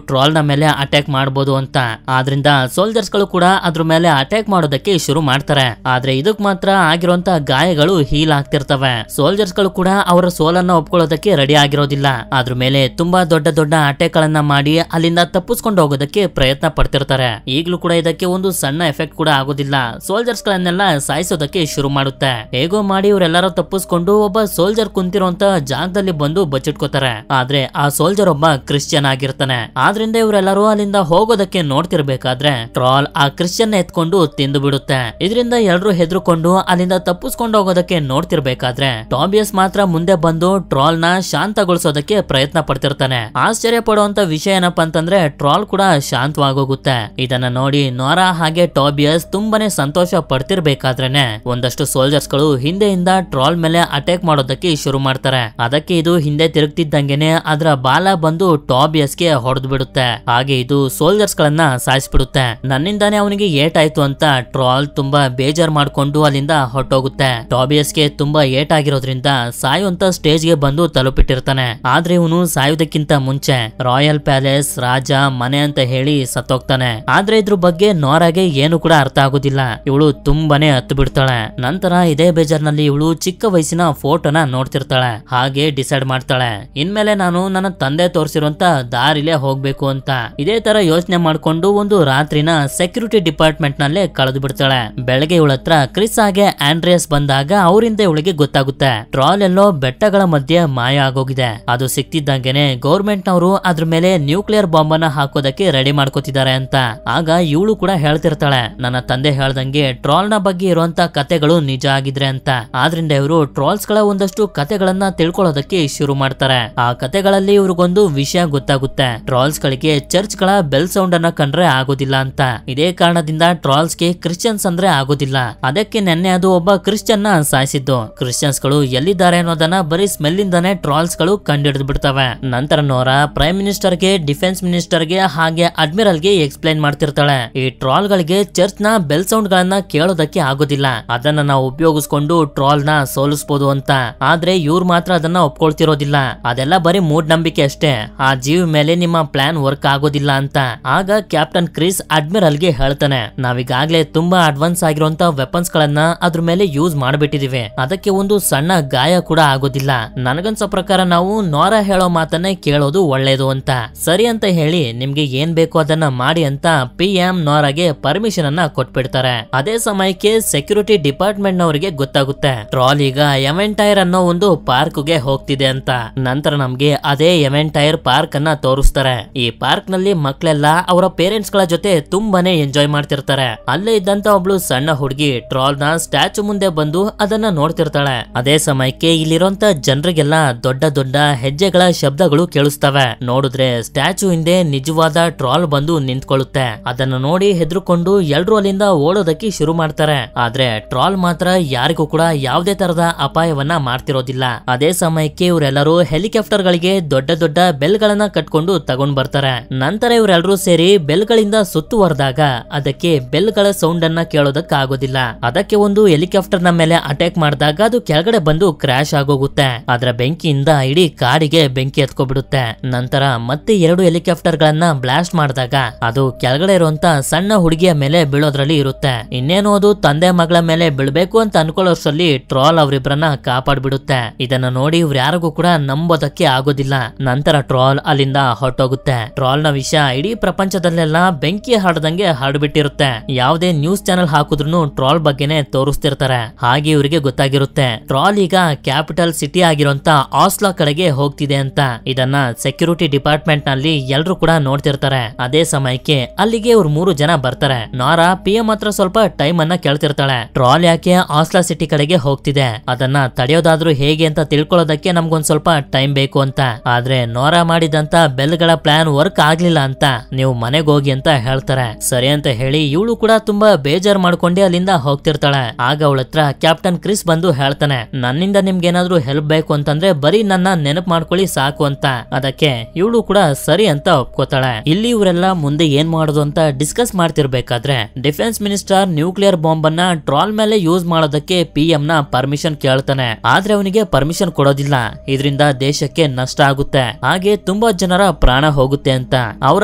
A: ಟ್ರಾಲ್ ನ ಮೇಲೆ ಅಟ್ಯಾಕ್ ಮಾಡಬಹುದು ಅಂತ. ಆದ್ರಿಂದ ಸೋಲ್ಜರ್ಸ್ ಗಳು ಕೂಡ ಅದ್ರ ಮೇಲೆ ಅಟ್ಯಾಕ್ ಮಾಡೋದಕ್ಕೆ ಶುರು ಮಾಡ್ತಾರೆ. ಆದ್ರೆ ಇದಕ್ ಮಾತ್ರ ಆಗಿರುವಂತ ಗಾಯಗಳು ಹೀಲ್ ಆಗ್ತಿರ್ತವೆ. ಸೋಲ್ಜರ್ಸ್ ಗಳು ಕೂಡ ಅವರ ಸೋಲನ್ನ ಒಪ್ಕೊಳ್ಳೋದಕ್ಕೆ ರೆಡಿ ಆಗಿರೋದಿಲ್ಲ. ಅದ್ರ ಮೇಲೆ ತುಂಬಾ ದೊಡ್ಡ ದೊಡ್ಡ ಅಟ್ಯಾಕ್ ಗಳನ್ನ ಮಾಡಿ ಅಲ್ಲಿಂದ ತಪ್ಪಿಸ್ಕೊಂಡು ಹೋಗೋದಕ್ಕೆ ಪ್ರಯತ್ನ ಪಡ್ತಿರ್ತಾರೆ. ಈಗಲೂ ಕೂಡ ಇದಕ್ಕೆ ಒಂದು ಸಣ್ಣ ಎಫೆಕ್ಟ್ ಕೂಡ ಆಗೋದಿಲ್ಲ. ಸೋಲ್ಜರ್ಸ್ ಗಳನ್ನೆಲ್ಲ ಸಾಯಿಸೋದಕ್ಕೆ ಶುರು ಮಾಡುತ್ತೆ. ಹೇಗೋ ಮಾಡಿ ಇವರೆಲ್ಲರೂ ತಪ್ಪಿಸ್ಕೊಂಡು ಒಬ್ಬ ಸೋಲ್ಜರ್ ಕುಂತಿರುವಂತ ಜಾಗದಲ್ಲಿ ಬಂದು ಬಚ್ಚಿಟ್ಕೋತಾರೆ. ಆದ್ರೆ ಆ ಸೋಲ್ಜರ್ ಒಬ್ಬ ಕ್ರಿಶ್ಚಿಯನ್ ಆಗಿರ್ತಾನೆ. ಆದ್ರಿಂದ ಇವರೆಲ್ಲರೂ ಅಲ್ಲಿಂದ ಹೋಗೋದಕ್ಕೆ ನೋಡ್ತಿರ್ಬೇಕಾದ್ರೆ ಟ್ರಾಲ್ ಆ ಕ್ರಿಶ್ಚಿಯನ್ ಎತ್ಕೊಂಡು ತಿಂದು ಬಿಡುತ್ತೆ. ಇದರಿಂದ ಎಲ್ಲರೂ ಹೆದರ್ಕೊಂಡು ಅಲ್ಲಿಂದ ತಪ್ಪಿಸ್ಕೊಂಡು ಹೋಗೋದಕ್ಕೆ ನೋಡ್ತಿರ್ಬೇಕಾದ್ರೆ ಟೋಬಿಯಸ್ ಮಾತ್ರ ಮುಂದೆ ಬಂದು ಟ್ರಾಲ್ ನ ಶಾಂತಗೊಳಿಸೋದಕ್ಕೆ ಪ್ರಯತ್ನ ಪಡ್ತಿರ್ತಾನೆ. ಆಶ್ಚರ್ಯ ಪಡುವಂತ ವಿಷಯ ಏನಪ್ಪಾ ಅಂತಂದ್ರೆ ಟ್ರಾಲ್ ಕೂಡ ಶಾಂತವಾಗೋಗುತ್ತೆ. ಇದನ್ನ ನೋಡಿ ನೋರಾ ಹಾಗೆ ಟೋಬಿಯಸ್ ತುಂಬಾನೇ ಸಂತೋಷ ಪಡ್ತಿರ್ಬೇಕಾದ್ರೇನೆ ಒಂದಷ್ಟು ಸೋಲ್ಜರ್ಸ್ ಗಳು ಹಿಂದೆಯಿಂದ ಟ್ರಾಲ್ ಮೇಲೆ ಅಟ್ಯಾಕ್ ಮಾಡೋದಕ್ಕೆ ಶುರು ಮಾಡ್ತಾರೆ. ಅದಕ್ಕೆ ಇದು ಹಿಂದೆ ತಿರುಗ್ತಿದ್ದಂಗೆನೆ ಅದರ ಬಾಲ ಬಂದು ಟೋಬಿಯಸ್ಗೆ ಹೊಡೆದು ಬಿಡುತ್ತೆ. ಹಾಗೆ ಇದು ಸೋಲ್ಜರ್ಸ್ ಗಳನ್ನ ಸಾಯಿಸ್ಬಿಡುತ್ತೆ. ನನ್ನಿಂದಾನೇ ಅವನಿಗೆ ಏಟಾಯ್ತು ಅಂತ ಟ್ರಾಲ್ ತುಂಬಾ ಬೇಜಾರ್ ಮಾಡ್ಕೊಂಡು ಅಲ್ಲಿಂದ ಹೊರಟೋಗುತ್ತೆ. ಟೋಬಿಯಸ್ಗೆ ತುಂಬಾ ಏಟಾಗಿರೋದ್ರಿಂದ ಸಾಯುವಂತ ಸ್ಟೇಜ್ ಗೆ ಬಂದು ತಲುಪಿಟ್ಟಿರ್ತಾನೆ. ಆದ್ರೆ ಇವನು ಸಾಯುವುದಕ್ಕಿಂತ ಮುಂಚೆ ರಾಯಲ್ ಪ್ಯಾಲೇಸ್, ರಾಜ, ಮನೆ ಅಂತ ಹೇಳಿ ಸತ್ತೋಗ್ತಾನೆ. ಆದ್ರೆ ಇದ್ರ ಬಗ್ಗೆ ನೋರಾಗೆ ಏನು ಕೂಡ ಅರ್ಥ ಆಗೋದಿಲ್ಲ. ಇವಳು ತುಂಬಾನೇ ಹತ್ತು ಬಿಡ್ತಾಳೆ. ನಂತರ ಇದೇ ಬೇಜಾರ್ನಲ್ಲಿ ಇವಳು ಚಿಕ್ಕ ವಯಸ್ಸಿನ ಫೋಟೋನ ನೋಡ್ತಿರ್ತಾಳೆ. ಹಾಗೆ ಡಿಸೈಡ್ ಮಾಡ್ತಾಳೆ, ಇನ್ಮೇಲೆ ನಾನು ನನ್ನ ತಂದೆ ತೋರಿಸಿರುವಂತ ದಾರಿಲೇ ಹೋಗ್ಬೇಕು ಅಂತ. ಇದೇ ತರ ಯೋಚನೆ ಮಾಡ್ಕೊಂಡು ಒಂದು ರಾತ್ರಿನ ಸೆಕ್ಯೂರಿಟಿ ಡಿಪಾರ್ಟ್ಮೆಂಟ್ ನಲ್ಲೇ ಕಳೆದು ಬಿಡ್ತಾಳೆ. ಬೆಳಗ್ಗೆ ಇವಳ ಹತ್ರ ಕ್ರಿಸ್ ಹಾಗೆ ಆಂಡ್ರಿಯಸ್ ಬಂದಾಗ ಅವರಿಂದ ಇವಳಿಗೆ ಗೊತ್ತಾಗುತ್ತೆ ಟ್ರಾಲ್ ಎಲ್ಲೋ ಬೆಟ್ಟಗಳ ಮಧ್ಯೆ ಮಾಯ ಆಗೋಗಿದೆ. ಅದು ಸಿಕ್ತಿದ್ದಂಗೆನೆ ಗೌರ್ಮೆಂಟ್ ನವರು ಅದ್ರ ಮೇಲೆ ನ್ಯೂಕ್ಲಿಯರ್ ಬಾಂಬ್ ಅನ್ನ ಹಾಕೋದಕ್ಕೆ ರೆಡಿ ಮಾಡ್ಕೋತಿದ್ದಾರೆ ಅಂತ. ಆಗ ಇವಳು ಕೂಡ ಹೇಳ್ತಿರ್ತಾಳೆ, ನನ್ನ ತಂದೆ ಹೇಳ್ದಂಗೆ ಟ್ರಾಲ್ ನ ಬಗ್ಗೆ ಇರುವಂತ ಕತೆಗಳು ನಿಜ ಆಗಿದ್ರೆ ಅಂತ. ಆದ್ರಿಂದ ಇವರು ಟ್ರಾಲ್ಸ್ ಗಳ ಒಂದಷ್ಟು ಕತೆಗಳನ್ನ ತಿಳ್ಕೊಳ್ಳೋದಕ್ಕೆ ಶುರು ಮಾಡ್ತಾರೆ. ಆ ಕತೆಗಳಲ್ಲಿ ಇವ್ರಿಗೊಂದು ವಿಷಯ ಗೊತ್ತಾಗುತ್ತೆ, ಟ್ರಾಲ್ಸ್ ಗಳಿಗೆ ಚರ್ಚ್ ಗಳ ಬೆಲ್ ಸೌಂಡ್ ಅನ್ನ ಕಂಡ್ರೆ ಆಗೋದಿಲ್ಲ ಅಂತ. ಇದೇ ಕಾರಣದಿಂದ ಟ್ರಾಲ್ಸ್ ಗೆ ಕ್ರಿಶ್ಚಿಯನ್ಸ್ ಅಂದ್ರೆ ಆಗೋದಿಲ್ಲ. ಅದಕ್ಕೆ ನೆನ್ನೆ ಅದು ಒಬ್ಬ ಕ್ರಿಶ್ಚಿಯನ್ ನ ಸಾಯಿಸಿದ್ದು. ಕ್ರಿಶ್ಚಿಯನ್ಸ್ ಗಳು ಎಲ್ಲಿದ್ದಾರೆ ಅನ್ನೋದನ್ನ ಬರೀ ಸ್ಮೆಲ್ ಇಂದಾನೆ ಟ್ರಾಲ್ಸ್ ಗಳು ಕಂಡಿಡಿದು ಬಿಡ್ತವೆ. ನಂತರ ನೋರಾ ಪ್ರೈಮ್ ಮಿನಿಸ್ಟರ್ ಗೆ, ಡಿಫೆನ್ಸ್ ಮಿನಿಸ್ಟರ್ ಗೆ ಹಾಗೆ ಅಡ್ಮಿರಲ್ ಗೆ ಎಕ್ಸ್ಪ್ಲೈನ್ ಮಾಡ್ತಿರ್ತಾಳೆ, ಈ ಟ್ರಾಲ್ ಗಳಿಗೆ ಚರ್ಚ್ ನ ಬೆಲ್ ಸೌಂಡ್ ಗಳನ್ನ ಕೇಳೋದಕ್ಕೆ ಆಗೋದಿಲ್ಲ, ಅದನ್ನ ನಾವು ಉಪಯೋಗಿಸ್ಕೊಂಡು ಟ್ರಾಲ್ ನ ಸೋಲಿಸಬಹುದು ಅಂತ. ಆದ್ರೆ ಇವ್ರು ಮಾತ್ರ ಅದನ್ನ ಒಪ್ಕೊಳ್ತಿರೋದಿಲ್ಲ. ಅದೆಲ್ಲ ಬರೀ ಮೂಢನಂಬಿಕೆ ಅಷ್ಟೇ, ಆ ಜೀವ ಮೇಲೆ ನಿಮ್ಮ ಪ್ಲಾನ್ ವರ್ಕ್ ಆಗೋದಿಲ್ಲ ಅಂತ. ಆಗ ಕ್ಯಾಪ್ಟನ್ ಕ್ರಿಸ್ ಅಡ್ಮಿರಲ್ ಗೆ ಹೇಳ್ತಾನೆ, ನಾವೀಗಾಗ್ಲೇ ತುಂಬಾ ಅಡ್ವಾನ್ಸ್ ಆಗಿರುವಂತ ವೆಪನ್ಸ್ ಗಳನ್ನ ಅದ್ರ ಮೇಲೆ ಯೂಸ್ ಮಾಡ್ಬಿಟ್ಟಿದೀವಿ, ಅದಕ್ಕೆ ಒಂದು ಸಣ್ಣ ಗಾಯ ಕೂಡ ಆಗೋದಿಲ್ಲ. ನನಗನ್ಸೋ ಪ್ರಕಾರ ನಾವು ನೋರಾ ಹೇಳೋ ಮಾತನ್ನೇ ಕೇಳೋದು ಒಳ್ಳೇದು ಅಂತ. ಸರಿ ಅಂತ ಹೇಳಿ ನಿಮ್ಗೆ ಏನ್ ಬೇಕು ಅದನ್ನ ಮಾಡಿ ಅಂತ PM ನೋರಾಗೆ ಪರ್ಮಿಷನ್ ಅನ್ನ ಕೊಟ್ಬಿಡ್ತಾರೆ. ಅದೇ ಸಮಯಕ್ಕೆ ಸೆಕ್ಯೂರಿಟಿ ಡಿಪಾರ್ಟ್ಮೆಂಟ್ ನವರಿಗೆ ಗೊತ್ತಾಗುತ್ತೆ ಟ್ರಾಲ್ ಈಗ ಎವೆಂಟೈರ್ ಅನ್ನೋ ಒಂದು ಪಾರ್ಕ್ ಗೆ ಹೋಗ್ತಿದೆ ಅಂತ. ನಂತರ ನಮ್ಗೆ ಅದೇ ಎವೆಂಟೈರ್ ಪಾರ್ಕ್ ಅನ್ನ ತೋರಿಸ್ತಾರೆ. ಈ ಪಾರ್ಕ್ ನಲ್ಲಿ ಮಕ್ಕಳೆಲ್ಲ ಅವರ ಪೇರೆಂಟ್ಸ್ ಗಳ ಜೊತೆ ತುಂಬಾನೇ ಎಂಜಾಯ್ ಮಾಡ್ತಿರ್ತಾರೆ. ಅಲ್ಲೇ ಇದ್ದಂತ ಒಬ್ಳು ಸಣ್ಣ ಹುಡುಗಿ ಟ್ರಾಲ್ ನ ಸ್ಟ್ಯಾಚು ಮುಂದೆ ಬಂದು ಅದನ್ನ ನೋಡ್ತಿರ್ತಾಳೆ. ಅದೇ ಸಮಯಕ್ಕೆ ಇಲ್ಲಿರುವಂತ ಜನರಿಗೆಲ್ಲ ದೊಡ್ಡ ದೊಡ್ಡ ಹೆಜ್ಜೆಗಳ ಶಬ್ದಗಳು ಕೇಳಿಸ್ತವೆ. ನೋಡಿದ್ರೆ ಸ್ಟ್ಯಾಚು ಹಿಂದೆ ನಿಜವಾದ ಟ್ರಾಲ್ ಬಂದು ನಿಂತ್ಕೊಳ್ಳುತ್ತೆ. ಅದನ್ನ ನೋಡಿ ಹೆದರ್ಕೊಂಡು ಎಲ್ರು ಅಲ್ಲಿಂದ ಓಡೋದಕ್ಕೆ ಶುರು ಮಾಡ್ತಾರೆ. ಆದ್ರೆ ಟ್ರಾಲ್ ಮಾತ್ರ ಯಾರಿಗೂ ಕೂಡ ಯಾವುದೇ ತರದ ಅಪಾಯವನ್ನ ಮಾಡ್ತಿರೋದಿಲ್ಲ. ಅದೇ ಸಮಯಕ್ಕೆ ಇವರೆಲ್ಲರೂ ಹೆಲಿಕಾಪ್ಟರ್ ಗಳಿಗೆ ದೊಡ್ಡ ದೊಡ್ಡ ಬೆಲ್ ಗಳನ್ನ ಕಟ್ಕೊಂಡು ತಗೊಂಡ್ ಬರ್ತಾರೆ. ನಂತರ ಇವರೆಲ್ಲರೂ ಸೇರಿ ಬೆಲ್ ಗಳಿಂದ ಸುತ್ತುವರೆದಾಗ ಅದಕ್ಕೆ ಬೆಲ್ ಗಳ ಸೌಂಡ್ ಅನ್ನ ಕೇಳೋದಕ್ಕೆ ಆಗೋದಿಲ್ಲ. ಅದಕ್ಕೆ ಒಂದು ಹೆಲಿಕಾಪ್ಟರ್ ನ ಮೇಲೆ ಅಟ್ಯಾಕ್ ಮಾಡಿದಾಗ ಅದು ಕೆಳಗಡೆ ಬಂದು ಕ್ರಾಶ್ ಆಗೋಗುತ್ತೆ. ಅದರ ಬೆಂಕಿಯಿಂದ ಇಡೀ ಕಾಡಿಗೆ ಬೆಂಕಿ ಎತ್ಕೊಬಿಡುತ್ತೆ. ನಂತರ ಮತ್ತೆ 2 ಹೆಲಿಕಾಪ್ಟರ್ ಗಳನ್ನ ಬ್ಲಾಸ್ಟ್ ಮಾಡಿದಾಗ ಅದು ಕೆಳಗಡೆ ಇರುವಂತ ಸಣ್ಣ ಹುಡುಗಿಯ ಮೇಲೆ ಬೀಳೋದ್ರಲ್ಲಿ ಇರುತ್ತೆ. ಇನ್ನೇನು ಅದು ತಂದೆ ಮಗಳ ಮೇಲೆ ಬೀಳ್ಬೇಕು ಅಂತ ಅನ್ಕೊಳ್ಳೋಷ್ಟ್ರಲ್ಲಿ ಟ್ರಾಲ್ ಅವರಿಬ್ಬರನ್ನ ಕಾಪಾಡ್ಬಿಡುತ್ತೆ. ಇದನ್ನ ನೋಡಿ ಇವ್ರು ಯಾರಿಗೂ ಕೂಡ ನಂಬೋದಕ್ಕೆ ಆಗೋದಿಲ್ಲ. ನಂತರ ಟ್ರಾಲ್ ಅಲ್ಲಿಂದ ಹೊರಟೋಗುತ್ತೆ. ಟ್ರಾಲ್ ನ ವಿಷಯ ಇಡೀ ಪ್ರಪಂಚದಲ್ಲೆಲ್ಲ ಬೆಂಕಿ ಹಾಡದಂಗೆ ಹಾಡ್ಬಿಟ್ಟಿರುತ್ತೆ. ಯಾವುದೇ ನ್ಯೂಸ್ ಚಾನೆಲ್ ಹಾಕಿದ್ರು ಟ್ರಾಲ್ ಬಗ್ಗೆನೆ ತೋರಿಸ್ತಿರ್ತಾರೆ. ಹಾಗೆ ಇವರಿಗೆ ಗೊತ್ತಾಗಿರುತ್ತೆ ಟ್ರಾಲ್ ಈಗ ಕ್ಯಾಪಿಟಲ್ ಸಿಟಿ ಆಗಿರುವಂತ ಆಸ್ಲೋ ಕಡೆಗೆ ಹೋಗ್ತಿದೆ ಅಂತ. ಇದನ್ನ ಸೆಕ್ಯೂರಿಟಿ ಡಿಪಾರ್ಟ್ಮೆಂಟ್ ನಲ್ಲಿ ಎಲ್ರು ಕೂಡ ನೋಡ್ತಿರ್ತಾರೆ. ಅದೇ ಸಮಯಕ್ಕೆ ಅಲ್ಲಿಗೆ ಇವ್ರು 3 ಜನ ಬರ್ತಾರೆ. ನಾರಾ PM ಹತ್ರ ಸ್ವಲ್ಪ ಟೈಮ್ ಅನ್ನ ಕೇಳ್ತಿರ್ತಾಳೆ. ಟ್ರಾಲ್ ಯಾಕೆ ಆಸ್ಲಾ ಸಿಟಿ ಕಡೆಗೆ ಹೋಗ್ತಿದೆ, ಅದನ್ನ ತಡೆಯೋದಾದ್ರೂ ಹೇಗೆ ಅಂತ ತಿಳ್ಕೊಳ್ಳೋದಕ್ಕೆ ನಮ್ಗೊಂದ್ ಸ್ವಲ್ಪ ಟೈಮ್ ಬೇಕು ಅಂತ. ಆದ್ರೆ ನೋರಾ ಮಾಡಿದಂತ ಬೆಲ್ಗಳ ಪ್ಲಾನ್ ವರ್ಕ್ ಆಗ್ಲಿಲ್ಲ ಅಂತ ನೀವು ಮನೆಗೆ ಹೋಗಿ ಅಂತ ಹೇಳ್ತಾರೆ. ಸರಿ ಅಂತ ಹೇಳಿ ಇವಳು ಕೂಡ ತುಂಬಾ ಬೇಜಾರ್ ಮಾಡ್ಕೊಂಡೆ ಅಲ್ಲಿಂದ ಹೋಗ್ತಿರ್ತಾಳೆ. ಆಗ ಅವಳ ಹತ್ರ ಕ್ಯಾಪ್ಟನ್ ಕ್ರಿಸ್ ಬಂದು ಹೇಳ್ತಾನೆ, ನನ್ನಿಂದ ನಿಮ್ಗೆ ಏನಾದ್ರೂ ಹೆಲ್ಪ್ ಬೇಕು ಅಂತಂದ್ರೆ ಬರೀ ನನ್ನ ನೆನಪು ಮಾಡ್ಕೊಳ್ಳಿ ಸಾಕು ಅಂತ. ಅದಕ್ಕೆ ಇವಳು ಕೂಡ ಸರಿ ಅಂತ ಒಪ್ಕೋತಾಳೆ. ಇಲ್ಲಿ ಇವರೆಲ್ಲ ಮುಂದೆ ಏನ್ ಮಾಡೋದು ಅಂತ ಡಿಸ್ಕಸ್ ಮಾಡ್ತಿರ್ಬೇಕಾದ್ರೆ ಡಿಫೆನ್ಸ್ ಮಿನಿಸ್ಟರ್ ನ್ಯೂಕ್ಲಿಯರ್ ಬಾಂಬ್ ಅನ್ನ ಟ್ರಾಲ್ ಮೇಲೆ ಯೂಸ್ ಮಾಡೋದಕ್ಕೆ PM ನ ಪರ್ಮಿಷನ್ ಕೇಳ್ತಾನೆ. ಆದ್ರೆ ಅವನಿಗೆ ಪರ್ಮಿಷನ್ ಕೊಡೋದಿಲ್ಲ, ಇದರಿಂದ ದೇಶಕ್ಕೆ ನಷ್ಟ ಆಗುತ್ತೆ, ಹಾಗೆ ತುಂಬಾ ಜನರ ಪ್ರಾಣ ಹೋಗುತ್ತೆ ಅಂತ. ಅವರ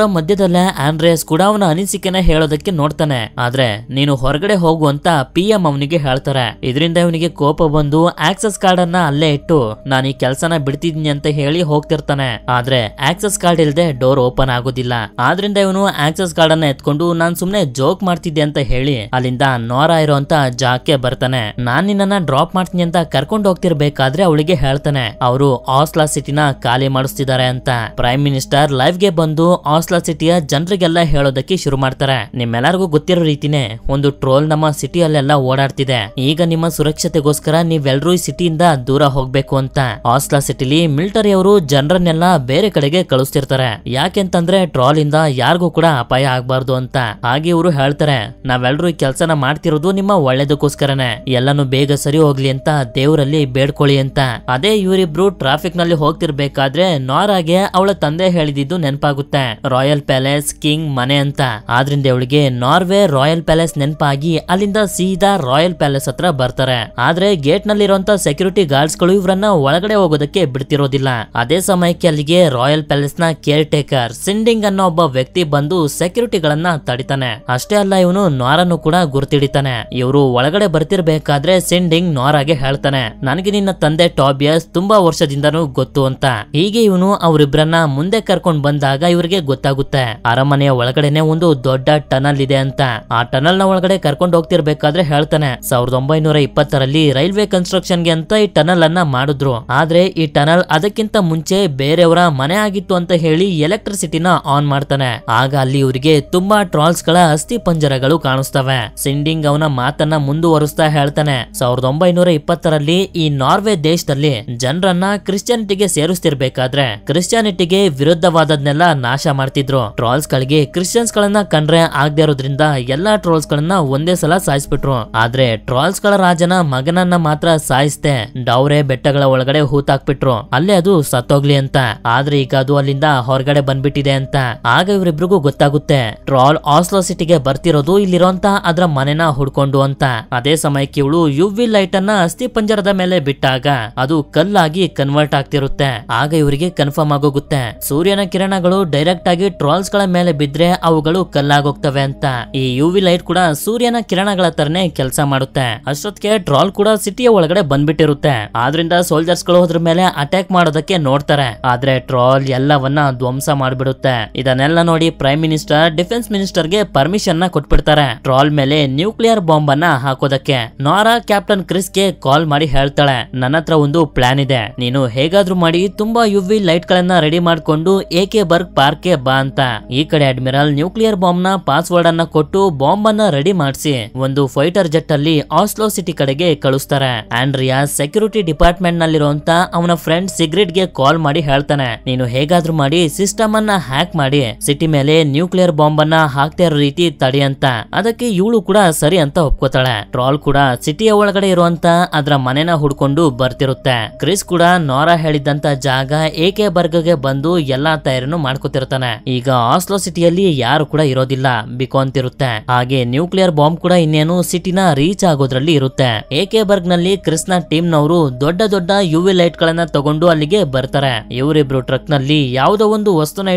A: ಮಧ್ಯದಲ್ಲೇ ಆಂಡ್ರಿಯಾಸ್ ಕೂಡ ಅವನ ಅನಿಸಿಕೆನ ಹೇಳೋದಕ್ಕೆ ನೋಡ್ತಾನೆ. ಆದ್ರೆ ನೀನು ಹೊರಗಡೆ ಹೋಗು ಅಂತ PM ಅವನಿಗೆ ಹೇಳ್ತಾರೆ. ಇದರಿಂದ ಇವನಿಗೆ ಕೋಪ ಬಂದು ಆಕ್ಸೆಸ್ ಕಾರ್ಡ್ ಅನ್ನ ಅಲ್ಲೇ ಇಟ್ಟು ನಾನು ಈ ಕೆಲಸನ ಬಿಡ್ತಿದ್ದೀನಿ ಅಂತ ಹೇಳಿ ಹೋಗ್ತಿರ್ತಾನೆ. ಆದ್ರೆ ಆಕ್ಸೆಸ್ ಕಾರ್ಡ್ ಇಲ್ಲದೆ ಡೋರ್ ಓಪನ್ ಆಗೋದಿಲ್ಲ. ಆದ್ರಿಂದ ಇವನು ಆಕ್ಸೆಸ್ ಕಾರ್ಡ್ ಅನ್ನ ಎತ್ಕೊಂಡು ನಾನ್ ಸುಮ್ನೆ ಜೋಕ್ ಮಾಡ್ತಿದ್ದೆ ಅಂತ ಹೇಳಿ ಅಲ್ಲಿಂದ ನೋರಾ ಇರೋಂತ ಜಾಗಕ್ಕೆ ಬರ್ತಾನೆ. ನಾನ್ ನಿನ್ನ ಡ್ರಾಪ್ ಮಾಡ್ತೀನಿ ಅಂತ ಕರ್ಕೊಂಡು ಹೋಗ್ತಿರ್ಬೇಕಾದ್ರೆ ಅವಳಿಗೆ ಹೇಳ್ತಾನೆ ಅವರು ಆಸ್ಲಾ ಸಿಟಿನ ಖಾಲಿ ಮಾಡಿಸ್ತಿದ್ದಾರೆ ಅಂತ. ಪ್ರೈಮ್ ಮಿನಿಸ್ಟರ್ ಲೈವ್ ಗೆ ಬಂದು ಆಸ್ಲಾ ಸಿಟಿಯ ಜನರಿಗೆಲ್ಲ ಹೇಳೋದಕ್ಕೆ ಶುರು ಮಾಡ್ತಾರೆ. ನಿಮ್ಮೆಲ್ಲರಿಗೂ ಗೊತ್ತಿರೋ ರೀತಿನೇ ಒಂದು ಟ್ರೋಲ್ ನಮ್ಮ ಸಿಟಿಯಲ್ಲೆಲ್ಲ ಓಡಾಡ್ತಿದೆ. ಈಗ ನಿಮ್ಮ ಸುರಕ್ಷತೆಗೋಸ್ಕರ ನೀವೆಲ್ಲರೂ ಈ ಸಿಟಿಯಿಂದ ದೂರ ಹೋಗ್ಬೇಕು ಅಂತ ಆಸ್ಲಾ ಸಿಟಿಲಿ ಮಿಲಿಟರಿ ಅವರು ಜನರನ್ನೆಲ್ಲ ಬೇರೆ ಕಡೆಗೆ ಕಳಿಸ್ತಿರ್ತಾರೆ. ಯಾಕೆಂತಂದ್ರೆ ಟ್ರಾಲ್ ಇಂದ ಯಾರಿಗೂ ಕೂಡ ಅಪಾಯ ಆಗ್ಬಾರ್ದು ಅಂತ. ಹಾಗೆ ಇವರು ಹೇಳ್ತಾರೆ, ನಾವೆಲ್ಲರೂ ಈ ಕೆಲಸನ ಮಾಡ್ತಿರೋದು ನಿಮ್ಮ ಒಳ್ಳೇದಕ್ಕೋಸ್ಕರನೇ, ಎಲ್ಲಾನು ಬೇಗ ಸರಿ ಹೋಗ್ಲಿ ಅಂತ ದೇವರಲ್ಲಿ ಬೇಡ್ಕೊಳ್ಳಿ ಅಂತ. ಅದೇ ಇವರಿಬ್ರು ಟ್ರಾಫಿಕ್ ನಲ್ಲಿ ಹೋಗ್ತಿರ್ಬೇಕಾದ್ರೆ ನೋರಾಗೆ ಅವಳ ತಂದೆ ಹೇಳಿದ್ದು ನೆನಪಾಗುತ್ತೆ, ರಾಯಲ್ ಪ್ಯಾಲೇಸ್ ಕಿಂಗ್ ಮನೆ ಅಂತ. ಆದ್ರಿಂದ ಇವಳಿಗೆ ನಾರ್ವೆ ರಾಯಲ್ ಪ್ಯಾಲೇಸ್ ನೆನಪಾಗಿ ಅಲ್ಲಿಂದ ಸೀದಾ ರಾಯಲ್ ಪ್ಯಾಲೇಸ್ ಹತ್ರ ಬರ್ತಾರೆ. ಆದ್ರೆ ಗೇಟ್ ನಲ್ಲಿ ಇರುವಂತ ಸೆಕ್ಯೂರಿಟಿ ಗಾರ್ಡ್ಸ್ ಗಳು ಇವರನ್ನ ಒಳಗಡೆ ಹೋಗೋದಕ್ಕೆ ಬಿಡ್ತಿರೋದಿಲ್ಲ. ಅದೇ ಸಮಯಕ್ಕೆ ಅಲ್ಲಿಗೆ ರಾಯಲ್ ಪ್ಯಾಲೇಸ್ ನ ಕೇರ್ ಟೇಕರ್ ಸಿಂಡಿಂಗ್ ಅನ್ನೋ ಒಬ್ಬ ವ್ಯಕ್ತಿ ಬಂದು ಸೆಕ್ಯೂರಿಟಿ ಗಳನ್ನ ತಡಿತಾನೆ. ಅಷ್ಟೇ ಅಲ್ಲ, ಇವನು ನೋರನ್ನು ಕೂಡ ಗುರ್ತಿಡಿತಾನೆ. ಇವರು ಒಳಗಡೆ ಬರ್ತಿರ್ಬೇಕಾದ್ರೆ ಸಿಂಡಿಂಗ್ ನೋರಾಗೆ ಹೇಳ್ತಾನೆ, ನನಗೆ ನಿನ್ನ ತಂದೆ ಟಾಬಿಯಸ್ ತುಂಬಾ ವರ್ಷದಿಂದನೂ ಗೊತ್ತು ಅಂತ. ಹೀಗೆ ಇವನು ಅವರಿಬ್ರನ್ನ ಮುಂದೆ ಕರ್ಕೊಂಡ್ ಬಂದಾಗ ಇವ್ರಿಗೆ ಗೊತ್ತಾಗುತ್ತೆ ಅರಮನೆಯ ಒಳಗಡೆನೆ ಒಂದು ದೊಡ್ಡ ಟನಲ್ ಇದೆ ಅಂತ. ಆ ಟನಲ್ ನ ಒಳಗಡೆ ಕರ್ಕೊಂಡು ಹೋಗ್ತಿರ್ಬೇಕಾದ್ರೆ ಹೇಳ್ತಾನೆ, 1920ರಲ್ಲಿ ರೈಲ್ವೆ ಕನ್ಸ್ಟ್ರಕ್ಷನ್ ಗೆ ಅಂತ ಈ ಟನಲ್ ಅನ್ನ ಮಾಡಿದ್ರು. ಆದ್ರೆ ಈ ಟನಲ್ ಅದಕ್ಕಿಂತ ಮುಂಚೆ ಬೇರೆಯವರ ಮನೆ ಆಗಿತ್ತು ಅಂತ ಹೇಳಿ ಎಲೆಕ್ಟ್ರಿಸಿಟಿನ ಆನ್ ಮಾಡ್ತಾನೆ. ಆಗ ಅಲ್ಲಿ ಇವರಿಗೆ ತುಂಬಾ ಟ್ರಾಲ್ಸ್ ಗಳ ಅಸ್ಥಿ ಪಂಜರಗಳು ಕಾಣಿಸ್ತವೆ. ಸಿಂಡಿಂಗ್ ಅವನ ಮಾತನ್ನ ಮುಂದುವರಿಸ್ತಾ ಹೇಳ್ತಾನೆ, 1920ರಲ್ಲಿ ಈ ನಾರ್ವೆ ದೇಶದಲ್ಲಿ ಜನರನ್ನ ಕ್ರಿಶ್ಚಿಯಾನಿಟಿಗೆ ಸೇರಿಸ್ತಿರ್ಬೇಕಾದ್ರೆ ಕ್ರಿಶ್ಚಿಯಾನಿಟಿಗೆ ವಿರುದ್ಧವಾದದ್ನೆಲ್ಲ ನಾಶ ಮಾಡ್ತಿದ್ರು. ಟ್ರಾಲ್ಸ್ ಗಳಿಗೆ ಕ್ರಿಶ್ಚಿಯನ್ಸ್ ಗಳನ್ನ ಕಂಡ್ರೆ ಆಗದೆ ಇರೋದ್ರಿಂದ ಎಲ್ಲಾ ಟ್ರಾಲ್ಸ್ ಗಳನ್ನ ಒಂದೇ ಸಲ ಸಾಯಿಸ್ಬಿಟ್ರು. ಆದ್ರೆ ಟ್ರಾಲ್ಸ್ ಗಳ ರಾಜನ ಮಗನನ್ನ ಮಾತ್ರ ಸಾಯಿಸ್ದೆ ಡೌರೆ ಬೆಟ್ಟಗಳ ಒಳಗಡೆ ಹೂತಾಕ್ಬಿಟ್ರು, ಅಲ್ಲೇ ಅದು ಸತ್ತೋಗ್ಲಿ ಅಂತ. ಆದ್ರೆ ಈಗ ಅದು ಅಲ್ಲಿಂದ ಹೊರಗಡೆ ಬಂದ್ಬಿಟ್ಟಿದೆ ಅಂತ. ಆಗ ಇವರಿಬ್ರಿಗೂ ಗೊತ್ತಾಗುತ್ತೆ ಟ್ರಾಲ್ ಆಸ್ಲೋ ಸಿಟಿಗೆ ಬರ್ತಿರೋದು ಇಲ್ಲಿರೋಂತ ಅದ್ರ ಮನೆನ ಹುಡ್ಕೊಂಡು ಅಂತ. ಅದೇ ಸಮಯಕ್ಕೆ ಇವಳು UV ಲೈಟ್ ಅನ್ನ ಅಸ್ಥಿ ಪಂಜರದ ಮೇಲೆ ಬಿಟ್ಟಾಗ ಅದು ಕಲ್ಲಾಗಿ ಕನ್ವರ್ಟ್ ಆಗ್ತಿರುತ್ತೆ. ಆಗ ಇವರಿಗೆ ಕನ್ಫರ್ಮ್ ಆಗೋಗುತ್ತೆ ಸೂರ್ಯನ ಕಿರಣಗಳು ಡೈರೆಕ್ಟ್ ಆಗಿ ಟ್ರಾಲ್ಸ್ ಗಳ ಮೇಲೆ ಬಿದ್ರೆ ಅವುಗಳು ಕಲ್ಲಾಗೋಗ್ತವೆ ಅಂತ. ಈ UV ಲೈಟ್ ಕೂಡ ಸೂರ್ಯನ ಕಿರಣಗಳ ತರನೇ ಕೆಲಸ ಮಾಡುತ್ತೆ. ಅಷ್ಟೊತ್ತಿಗೆ ಟ್ರಾಲ್ ಕೂಡ ಸಿಟಿಯ ಒಳಗಡೆ ಬಂದ್ಬಿಟ್ಟಿರುತ್ತೆ. ಆದ್ರಿಂದ ಸೋಲ್ಜರ್ಸ್ ಗಳು ಅದ್ರ ಮೇಲೆ ಅಟ್ಯಾಕ್ ಮಾಡೋದಕ್ಕೆ ನೋಡ್ತಾರೆ. ಆದ್ರೆ ಟ್ರಾಲ್ ಎಲ್ಲವನ್ನ ಧ್ವಂಸ ಮಾಡ್ಬಿಡುತ್ತೆ. ಇದನ್ನೆಲ್ಲ ನೋಡಿ ಪ್ರೈಮ್ ಮಿನಿಸ್ಟರ್ ಡಿಫೆನ್ಸ್ ಮಿನಿಸ್ಟರ್ ಗೆ ಪರ್ಮಿಷನ್ ನ ಕೊಟ್ಬಿಡ್ತಾರೆ ಟ್ರಾಲ್ ಮೇಲೆ ನ್ಯೂಕ್ಲಿಯರ್ ಬಾಂಬ್ ಅನ್ನ ಹಾಕೋದಕ್ಕೆ. ನೋರಾ ಕ್ಯಾಪ್ಟನ್ ಕ್ರಿಸ್ ಗೆ ಕಾಲ್ ಮಾಡಿ ಹೇಳ್ತಾಳೆ, ನನ್ನ ಹತ್ರ ಒಂದು ಪ್ಲಾನ್ ಇದೆ, ನೀನು ಹೇಗಾದ್ರೂ ಮಾಡಿ ತುಂಬಾ UV ಲೈಟ್ ಗಳನ್ನ ರೆಡಿ ಮಾಡ್ಕೊಂಡು AK-ಬರ್ಗ್ ಪಾರ್ಕ್ ಗೆ ಬಾ ಅಂತ. ಈ ಕಡೆ ಅಡ್ಮಿರಲ್ ನ್ಯೂಕ್ಲಿಯರ್ ಬಾಂಬ್ ನ ಪಾಸ್ವರ್ಡ್ ಅನ್ನ ಕೊಟ್ಟು ಬಾಂಬ್ ಅನ್ನ ರೆಡಿ ಮಾಡಿಸಿ ಒಂದು ಫೈಟರ್ ಜೆಟ್ ಅಲ್ಲಿ ಆಸ್ಲೋ ಸಿಟಿ ಕಡೆಗೆ ಕಳಿಸ್ತಾರೆ. ಆಂಡ್ರಿಯಾ ಸೆಕ್ಯೂರಿಟಿ ಡಿಪಾರ್ಟ್ಮೆಂಟ್ ನಲ್ಲಿರುವಂತ ಅವನ ಫ್ರೆಂಡ್ ಸಿಗ್ರಿಡ್ ಗೆ ಕಾಲ್ ಮಾಡಿ ಹೇಳ್ತಾನೆ, ನೀನು ಹೇಗಾದ್ರೂ ಮಾಡಿ ಸಿಸ್ಟಮ್ ಅನ್ನ ಹ್ಯಾಕ್ ಮಾಡಿ ಸಿಟಿ ಮೇಲೆ ನ್ಯೂಕ್ಲಿಯರ್ ಬಾಂಬ್ ಅನ್ನ ಹಾಕ್ತಾ ಇರೋ ರೀತಿ ತಡಿ ಅಂತ. ಅದಕ್ಕೆ ಇವಳು ಕೂಡ ಸರಿ ಅಂತ ಒಪ್ಕೋತಾಳೆ. ಟ್ರಾಲ್ ಕೂಡ ಸಿಟಿಯ ಒಳಗಡೆ ಇರುವಂತ ಅದ್ರ ಮನೆನ ಹುಡ್ಕೊಂಡು ಬರ್ತಿರುತ್ತೆ. ಕ್ರಿಸ್ ಕೂಡ ನೋರಾ ಹೇಳಿದಂತ ಜಾಗ AK-ಬರ್ಗ್ ಗೆ ಬಂದು ಎಲ್ಲಾ ತಯಾರಿನೂ ಮಾಡ್ಕೊತಿರ್ತಾನೆ. ಈಗ ಆಸ್ಲೋ ಸಿಟಿಯಲ್ಲಿ ಯಾರು ಕೂಡ ಇರೋದಿಲ್ಲ, ಬಿಕೊಂತಿರುತ್ತೆ. ಹಾಗೆ ನ್ಯೂಕ್ಲಿಯರ್ ಬಾಂಬ್ ಕೂಡ ಇನ್ನೇನು ಸಿಟಿನ ರೀಚ್ ಆಗೋದ್ರಲ್ಲಿ ಇರುತ್ತೆ. AK-ಬರ್ಗ್ ನಲ್ಲಿ ಕ್ರಿಸ್ ನ ಟೀಮ್ ನವರು ದೊಡ್ಡ ದೊಡ್ಡ UV ಲೈಟ್ ಗಳನ್ನ ತಗೊಂಡು ಅಲ್ಲಿಗೆ ಬರ್ತಾರೆ. ಇವರಿಬ್ರು ಟ್ರಕ್ ನಲ್ಲಿ ಯಾವುದೋ ಒಂದು ವಸ್ತುನ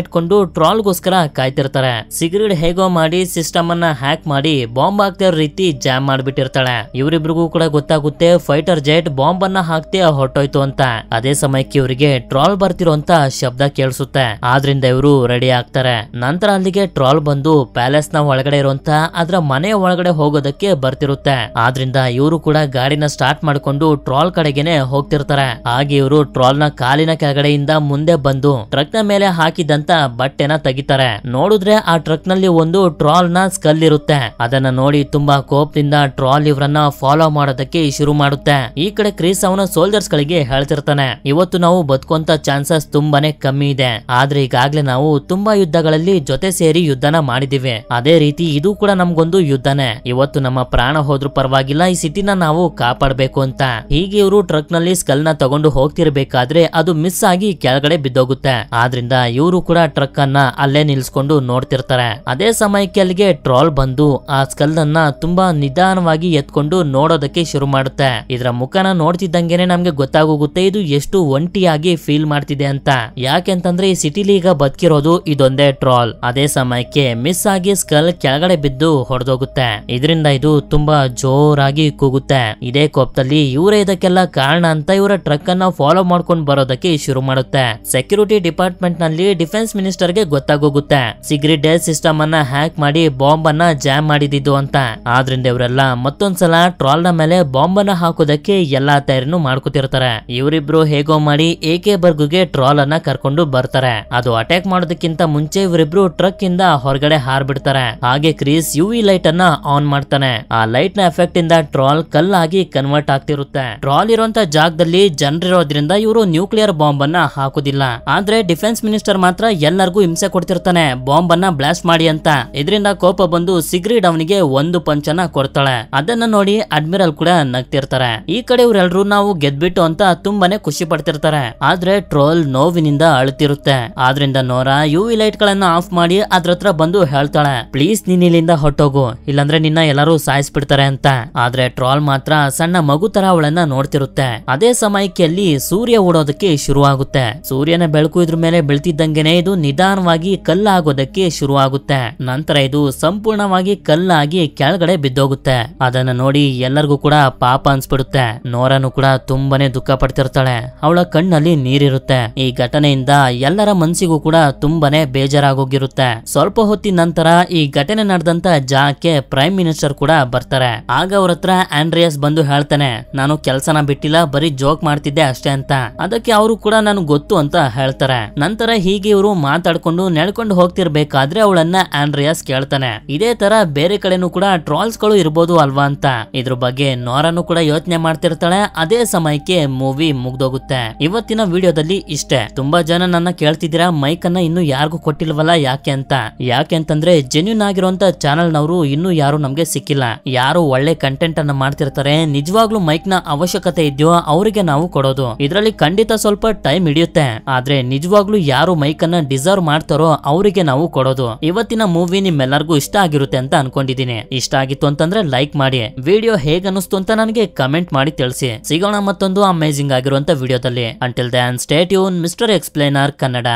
A: ಇಟ್ಕೊಂಡು ಟ್ರಾಲ್ ಗೋಸ್ಕರ ಕಾಯ್ತಿರ್ತಾರೆ. ಸಿಗ್ರಿಡ್ ಹೇಗೋ ಮಾಡಿ ಸಿಸ್ಟಮ್ ಅನ್ನ ಹ್ಯಾಕ್ ಮಾಡಿ ಬಾಂಬ್ ಹಾಕ್ತಾ ಇರೋ ರೀತಿ ಜಾಮ್ ಮಾಡ್ಬಿಟ್ಟಿರ್ತಾಳೆ. ಇವರಿಬ್ರಿಗೂ ಕೂಡ ಗೊತ್ತಾಗುತ್ತೆ ಫೈಟರ್ ಜೆಟ್ ಬಾಂಬ್ ಅನ್ನ ಹಾಕ್ತೆ ಹೊರಟೋಯ್ತು ಅಂತ. ಅದೇ ಸಮಯಕ್ಕೆ ಇವರಿಗೆ ಟ್ರಾಲ್ ಬರ್ತಿರೋಂತ ಶಬ್ದ ಕೇಳಿಸುತ್ತೆ. ಆದ್ರಿಂದ ಇವರು ರೆಡಿ ಆಗ್ತಾರೆ. ನಂತರ ಅಲ್ಲಿಗೆ ಟ್ರಾಲ್ ಬಂದು ಪ್ಯಾಲೇಸ್ ನ ಒಳಗಡೆ ಇರುವಂತ ಅದ್ರ ಮನೆಯ ಒಳಗಡೆ ಹೋಗೋದಕ್ಕೆ ಬರ್ತಿರುತ್ತೆ. ಆದ್ರಿಂದ ಇವರು ಕೂಡ ಗಾಡಿನ ಸ್ಟಾರ್ಟ್ ಮಾಡ್ಕೊಂಡು ಟ್ರಾಲ್ ಕಡೆಗೆನೆ ಹೋಗ್ತಿರ್ತಾರೆ. ಹಾಗೆ ಇವರು ಟ್ರಾಲ್ ನ ಕಾಲಿನ ಕೆಳಗಡೆಯಿಂದ ಮುಂದೆ ಬಂದು ಟ್ರಕ್ ನ ಮೇಲೆ ಹಾಕಿದಂತ ಬಟ್ಟೆನ ತೆಗಿತಾರೆ. ನೋಡಿದ್ರೆ ಆ ಟ್ರಕ್ ನಲ್ಲಿ ಒಂದು ಟ್ರಾಲ್ ನ ಸ್ಕಲ್ ಇರುತ್ತೆ. ಅದನ್ನ ನೋಡಿ ತುಂಬಾ ಕೋಪದಿಂದ ಟ್ರಾಲ್ ಇವ್ರನ್ನ ಫಾಲೋ ಮಾಡೋದಕ್ಕೆ ಶುರು ಮಾಡುತ್ತೆ. ಈ ಕಡೆ ಕ್ರಿಸ್ ಅವನ ಸೋಲ್ಜರ್ಸ್ ಗಳಿಗೆ ಹೇಳ್ತಿರ್ತಾನೆ, ಇವತ್ತು ನಾವು ಬದುಕುವಂತ ಚಾನ್ಸಸ್ ತುಂಬಾನೇ ಕಮ್ಮಿ ಇದೆ, ಆದ್ರೆ ಈಗಾಗ್ಲೇ ನಾವು ತುಂಬಾ ಯುದ್ಧಗಳಲ್ಲಿ ಜೊತೆ ಸೇರಿ ಯುದ್ಧನ ಮಾಡಿದಿವಿ, ಅದೇ ರೀತಿ ಇದು ಕೂಡ ನಮ್ಗೊಂದು ಯುದ್ಧನೇ, ಇವತ್ತು ನಮ್ಮ ಪ್ರಾಣ ಹೋದ್ರೂ ಪರವಾಗಿಲ್ಲ, ಈ ಸಿಟಿನ ನಾವು ಕಾಪಾಡಬೇಕು ಅಂತ. ಹೀಗೆ ಇವರು ಟ್ರಕ್ ನಲ್ಲಿ ಸ್ಕಲ್ ನ ತಗೊಂಡು ಹೋಗ್ತಿರ್ಬೇಕಾದ್ರೆ ಅದು ಮಿಸ್ ಆಗಿ ಕೆಳಗಡೆ ಬಿದ್ದೋಗುತ್ತೆ. ಆದ್ರಿಂದ ಇವರು ಕೂಡ ಟ್ರಕ್ ಅನ್ನ ಅಲ್ಲೇ ನಿಲ್ಸ್ಕೊಂಡು ನೋಡ್ತಿರ್ತಾರೆ. ಅದೇ ಸಮಯಕ್ಕೆ ಅಲ್ಲಿಗೆ ಟ್ರಾಲ್ ಬಂದು ಆ ಸ್ಕಲ್ ಅನ್ನ ತುಂಬಾ ನಿಧಾನವಾಗಿ ಎತ್ಕೊಂಡು ನೋಡೋದಕ್ಕೆ ಶುರು ಮಾಡುತ್ತೆ. ಇದರ ಮುಖನ ನೋಡ್ತಿದ್ದಂಗೆನೆ ನಮ್ಗೆ ಗೊತ್ತಾಗೋಗುತ್ತೆ ಇದು ಎಷ್ಟು ಒಂಟಿಯಾಗಿ ಫೀಲ್ ಮಾಡ್ತಿದೆ ಅಂತ. ಯಾಕೆಂತಂದ್ರೆ ಈ ಸಿಟಿಲಿ ಈಗ ಬದುಕಿರೋದು ಇದೊಂದೇ ಟ್ರಾಲ್. ಅದೇ ಸಮಯಕ್ಕೆ ಮಿಸ್ ಆಗಿ ಸ್ಕಲ್ ಕೆಳಗಡೆ ಬಿದ್ದು ಹೊಡೆದೋಗುತ್ತೆ. ಇದರಿಂದ ಇದು ತುಂಬಾ ಜೋರಾಗಿ ಕೂಗುತ್ತೆ. ಇದೇ ಕೋಪದಲ್ಲಿ ಇವರೇ ಇದಕ್ಕೆಲ್ಲ ಕಾರಣ ಅಂತ ಇವರ ಟ್ರಕ್ ಅನ್ನ ಫಾಲೋ ಮಾಡ್ಕೊಂಡು ಬರೋದಕ್ಕೆ ಶುರು ಮಾಡುತ್ತೆ. ಸೆಕ್ಯೂರಿಟಿ ಡಿಪಾರ್ಟ್ಮೆಂಟ್ ನಲ್ಲಿ ಡಿಫೆನ್ಸ್ ಮಿನಿಸ್ಟರ್ ಗೆ ಗೊತ್ತಾಗೋಗುತ್ತೆ ಸೀಕ್ರೆಟ್ ಡೇಸ್ ಸಿಸ್ಟಮ್ ಅನ್ನ ಹ್ಯಾಕ್ ಮಾಡಿ ಬಾಂಬ್ ಅನ್ನ ಜಾಮ್ ಮಾಡಿದ್ದು ಅಂತ. ಆದ್ರಿಂದ ಇವರೆಲ್ಲ ಮತ್ತೊಂದ್ಸಲ ಟ್ರಾಲ್ ನ ಮೇಲೆ ಬಾಂಬ್ ಅನ್ನ ಹಾಕೋದಕ್ಕೆ ಎಲ್ಲಾ ತಯಾರಿನೂ ಮಾಡ್ಕೊತಿರ್ತಾರೆ. ಇವರಿಬ್ರು ಹೇಗೋ ಮಾಡಿ ಏಕೆ ಬರ್ಗುಗೆ ಟ್ರಾಲ್ ಅನ್ನ ಕರ್ಕೊಂಡು ಬರ್ತಾರೆ. ಅದು ಅಟ್ಯಾಕ್ ಮಾಡೋದಕ್ಕಿಂತ ಮುಂಚೆ ಇವರಿಬ್ರು ಟ್ರಕ್ ಇಂದ ಹೊರಗಡೆ ಹಾರ್ಬಿಡ್ತಾರೆ. ಹಾಗೆ ಕ್ರಿಸ್ ಯುವಿ ಲೈಟ್ ಅನ್ನ ಆನ್ ಮಾಡ್ತಾನೆ. ಆ ಲೈಟ್ ನ ಎಫೆಕ್ಟ್ ಇಂದ ಟ್ರಾಲ್ ಕಲ್ಲಾಗಿ ಕನ್ವರ್ಟ್ ಆಗ್ತಿರುತ್ತೆ. ಟ್ರಾಲ್ ಇರುವಂತ ಜಾಗದಲ್ಲಿ ಜನರಿರೋದ್ರಿಂದ ಇವರು ನ್ಯೂಕ್ಲಿಯರ್ ಬಾಂಬ್ ಅನ್ನ ಹಾಕುದಿಲ್ಲ. ಆದ್ರೆ ಡಿಫೆನ್ಸ್ ಮಿನಿಸ್ಟರ್ ಮಾತ್ರ ಎಲ್ಲರಿಗೂ ಹಿಂಸೆ ಕೊಡ್ತಿರ್ತಾನೆ ಬಾಂಬ್ ಅನ್ನ ಬ್ಲಾಸ್ಟ್ ಮಾಡಿ ಅಂತ. ಇದರಿಂದ ಕೋಪ ಬಂದು ಸಿಗ್ರಿಡ್ ಅವನಿಗೆ ಒಂದು ಪಂಚನ ಕೊಡ್ತಾಳೆ. ಅದನ್ನ ನೋಡಿ ಅಡ್ಮಿರಲ್ ಕೂಡ ನಗ್ತಿರ್ತಾರೆ. ಈ ಕಡೆ ಇವರೆಲ್ಲರೂ ನಾವು ಗೆದ್ಬಿಟ್ಟು ಅಂತ ತುಂಬಾನೇ ಖುಷಿ ಪಡ್ತಿರ್ತಾರೆ. ಆದ್ರೆ ಟ್ರೋಲ್ ನೋವಿನಿಂದ ಅಳುತ್ತಿರುತ್ತೆ. ಆದ್ರಿಂದ ನೋರಾ ಯುವಿ ಲೈಟ್ ಗಳನ್ನ ಆಫ್ ಮಾಡಿ ಅದ್ರ ಹತ್ರ ಬಂದು ಹೇಳ್ತಾಳೆ, ಪ್ಲೀಸ್ ನೀನ್ ಇಲ್ಲಿಂದ ಹೊಟ್ಟೋಗು, ಇಲ್ಲಾಂದ್ರೆ ನಿನ್ನ ಎಲ್ಲರೂ ಸಾಯಿಸ್ಬಿಡ್ತಾರೆ ಅಂತ. ಆದ್ರೆ ಟ್ರಾಲ್ ಮಾತ್ರ ಸಣ್ಣ ಮಗು ತರ ಅವಳನ್ನ ನೋಡ್ತಿರುತ್ತೆ. ಅದೇ ಸಮಯಕ್ಕೆ ಅಲ್ಲಿ ಸೂರ್ಯ ಓಡೋದಕ್ಕೆ ಶುರು ಆಗುತ್ತೆ. ಸೂರ್ಯನ ಬೆಳಕು ಇದ್ರ ಮೇಲೆ ಬೀಳ್ತಿದ್ದಂಗೆನೆ ಇದು ನಿಧಾನವಾಗಿ ಕಲ್ಲಾಗೋದಕ್ಕೆ ಶುರು ಆಗುತ್ತೆ. ನಂತರ ಇದು ಸಂಪೂರ್ಣವಾಗಿ ಕಲ್ಲಾಗಿ ಕೆಳಗಡೆ ಬಿದ್ದೋಗುತ್ತೆ. ಅದನ್ನ ನೋಡಿ ಎಲ್ಲರಿಗೂ ಕೂಡ ಪಾಪ ಅನ್ಸ್ಬಿಡುತ್ತೆ. ನೋರಾನು ಕೂಡ ತುಂಬಾನೇ ದುಃಖ ಪಡ್ತಿರ್ತಾಳೆ. ಅವಳ ಕಣ್ಣಲ್ಲಿ ನೀರಿರುತ್ತೆ. ಈ ಘಟನೆಯಿಂದ ಎಲ್ಲರ ಮನಸ್ಸಿಗೂ ಕೂಡ ತುಂಬಾನೇ ಬೇಜಾರಾಗೋಗಿರುತ್ತೆ. ಸ್ವಲ್ಪ ಹೊತ್ತಿನ ನಂತರ ಈ ಘಟನೆ ನಡೆದಂತ ಜಾಗಕ್ಕೆ ಪ್ರೈಮ್ ಮಿನಿಸ್ಟರ್ ಕೂಡ ಬರ್ತಾರೆ. ಆಗ ಅವ್ರ ಹತ್ರ ಆಂಡ್ರಿಯಾಸ್ ಬಂದು ಹೇಳ್ತಾನೆ, ನಾನು ಕೆಲ್ಸನ ಬಿಟ್ಟಿಲ್ಲ, ಬರೀ ಜೋಕ್ ಮಾಡ್ತಿದ್ದೆ ಅಷ್ಟೇ ಅಂತ. ಅದಕ್ಕೆ ಅವರು ಕೂಡ ನಾನು ಗೊತ್ತು ಅಂತ ಹೇಳ್ತಾರೆ. ನಂತರ ಹೀಗೆ ಇವರು ಮಾತಾಡ್ಕೊಂಡು ನಡ್ಕೊಂಡು ಹೋಗ್ತಿರ್ಬೇಕಾದ್ರೆ ಅವಳನ್ನ ಆಂಡ್ರಿಯಾಸ್ ಕೇಳ್ತಾನೆ, ಇದೇ ತರ ಬೇರೆ ಕಡೆನೂ ಕೂಡ ಟ್ರಾಲ್ಸ್ ಗಳು ಇರ್ಬೋದು ಅಲ್ವಾ ಅಂತ. ಇದ್ರ ಬಗ್ಗೆ ನೋರಾನು ಕೂಡ ಯೋಚನೆ ಮಾಡ್ತಿರ್ತಾಳೆ. ಅದೇ ಸಮಯಕ್ಕೆ ಮೂವಿ ಮುಗ್ದೋಗುತ್ತೆ. ಇವತ್ತಿನ ವಿಡಿಯೋದಲ್ಲಿ ಇಷ್ಟೇ. ತುಂಬಾ ಜನ ನನ್ನ ಕೇಳ್ತಿದ್ದೀರಾ ಮೈಕ್ ಅನ್ನ ಇನ್ನು ಯಾರಿಗೂ ಕೊಟ್ಟಿಲ್ವಲ್ಲ ಯಾಕೆ ಅಂತ. ಯಾಕೆಂತಂದ್ರೆ ಜೆನ್ಯೂನ್ ಆಗಿರುವಂತ ಚಾನೆಲ್ ನವರು ಇನ್ನು ಯಾರು ನಮ್ಗೆ ಸಿಕ್ಕಿಲ್ಲ. ಯಾರು ಒಳ್ಳೆ ಕಂಟೆಂಟ್ ಅನ್ನ ಮಾಡ್ತಿರ್ತಾರೆ, ನಿಜವಾಗ್ಲೂ ಮೈಕ್ ನ ಅವಶ್ಯಕತೆ ಇದೆಯೋ ಅವರಿಗೆ ನಾವು ಕೊಡೋದು. ಇದರಲ್ಲಿ ಖಂಡಿತ ಸ್ವಲ್ಪ ಟೈಮ್ ಹಿಡಿಯುತ್ತೆ, ಆದ್ರೆ ನಿಜವಾಗ್ಲೂ ಯಾರು ಮೈಕ್ ಅನ್ನ ಡಿಸರ್ವ್ ಮಾಡ್ತಾರೋ ಅವರಿಗೆ ನಾವು ಕೊಡೋದು. ಇವತ್ತಿನ ಮೂವಿ ನಿಮ್ಮೆಲ್ಲರಿಗೂ ಇಷ್ಟ ಆಗಿರುತ್ತೆ ಅಂತ ಅನ್ಕೊಂಡಿದೀನಿ. ಇಷ್ಟ ಆಗಿತ್ತು ಅಂತಂದ್ರೆ ಲೈಕ್ ಮಾಡಿ. ವಿಡಿಯೋ ಹೇಗ್ ಅನಿಸ್ತು ಅಂತ ನನಗೆ ಕಮೆಂಟ್ ಮಾಡಿ ತಿಳಿಸಿ. ಸಿಗೋಣ ಮತ್ತೊಂದು ಅಮೇಜಿಂಗ್ ಆಗಿರುವಂತ ವಿಡಿಯೋದಲ್ಲಿ. Until then stay tune mister explainer Kannada.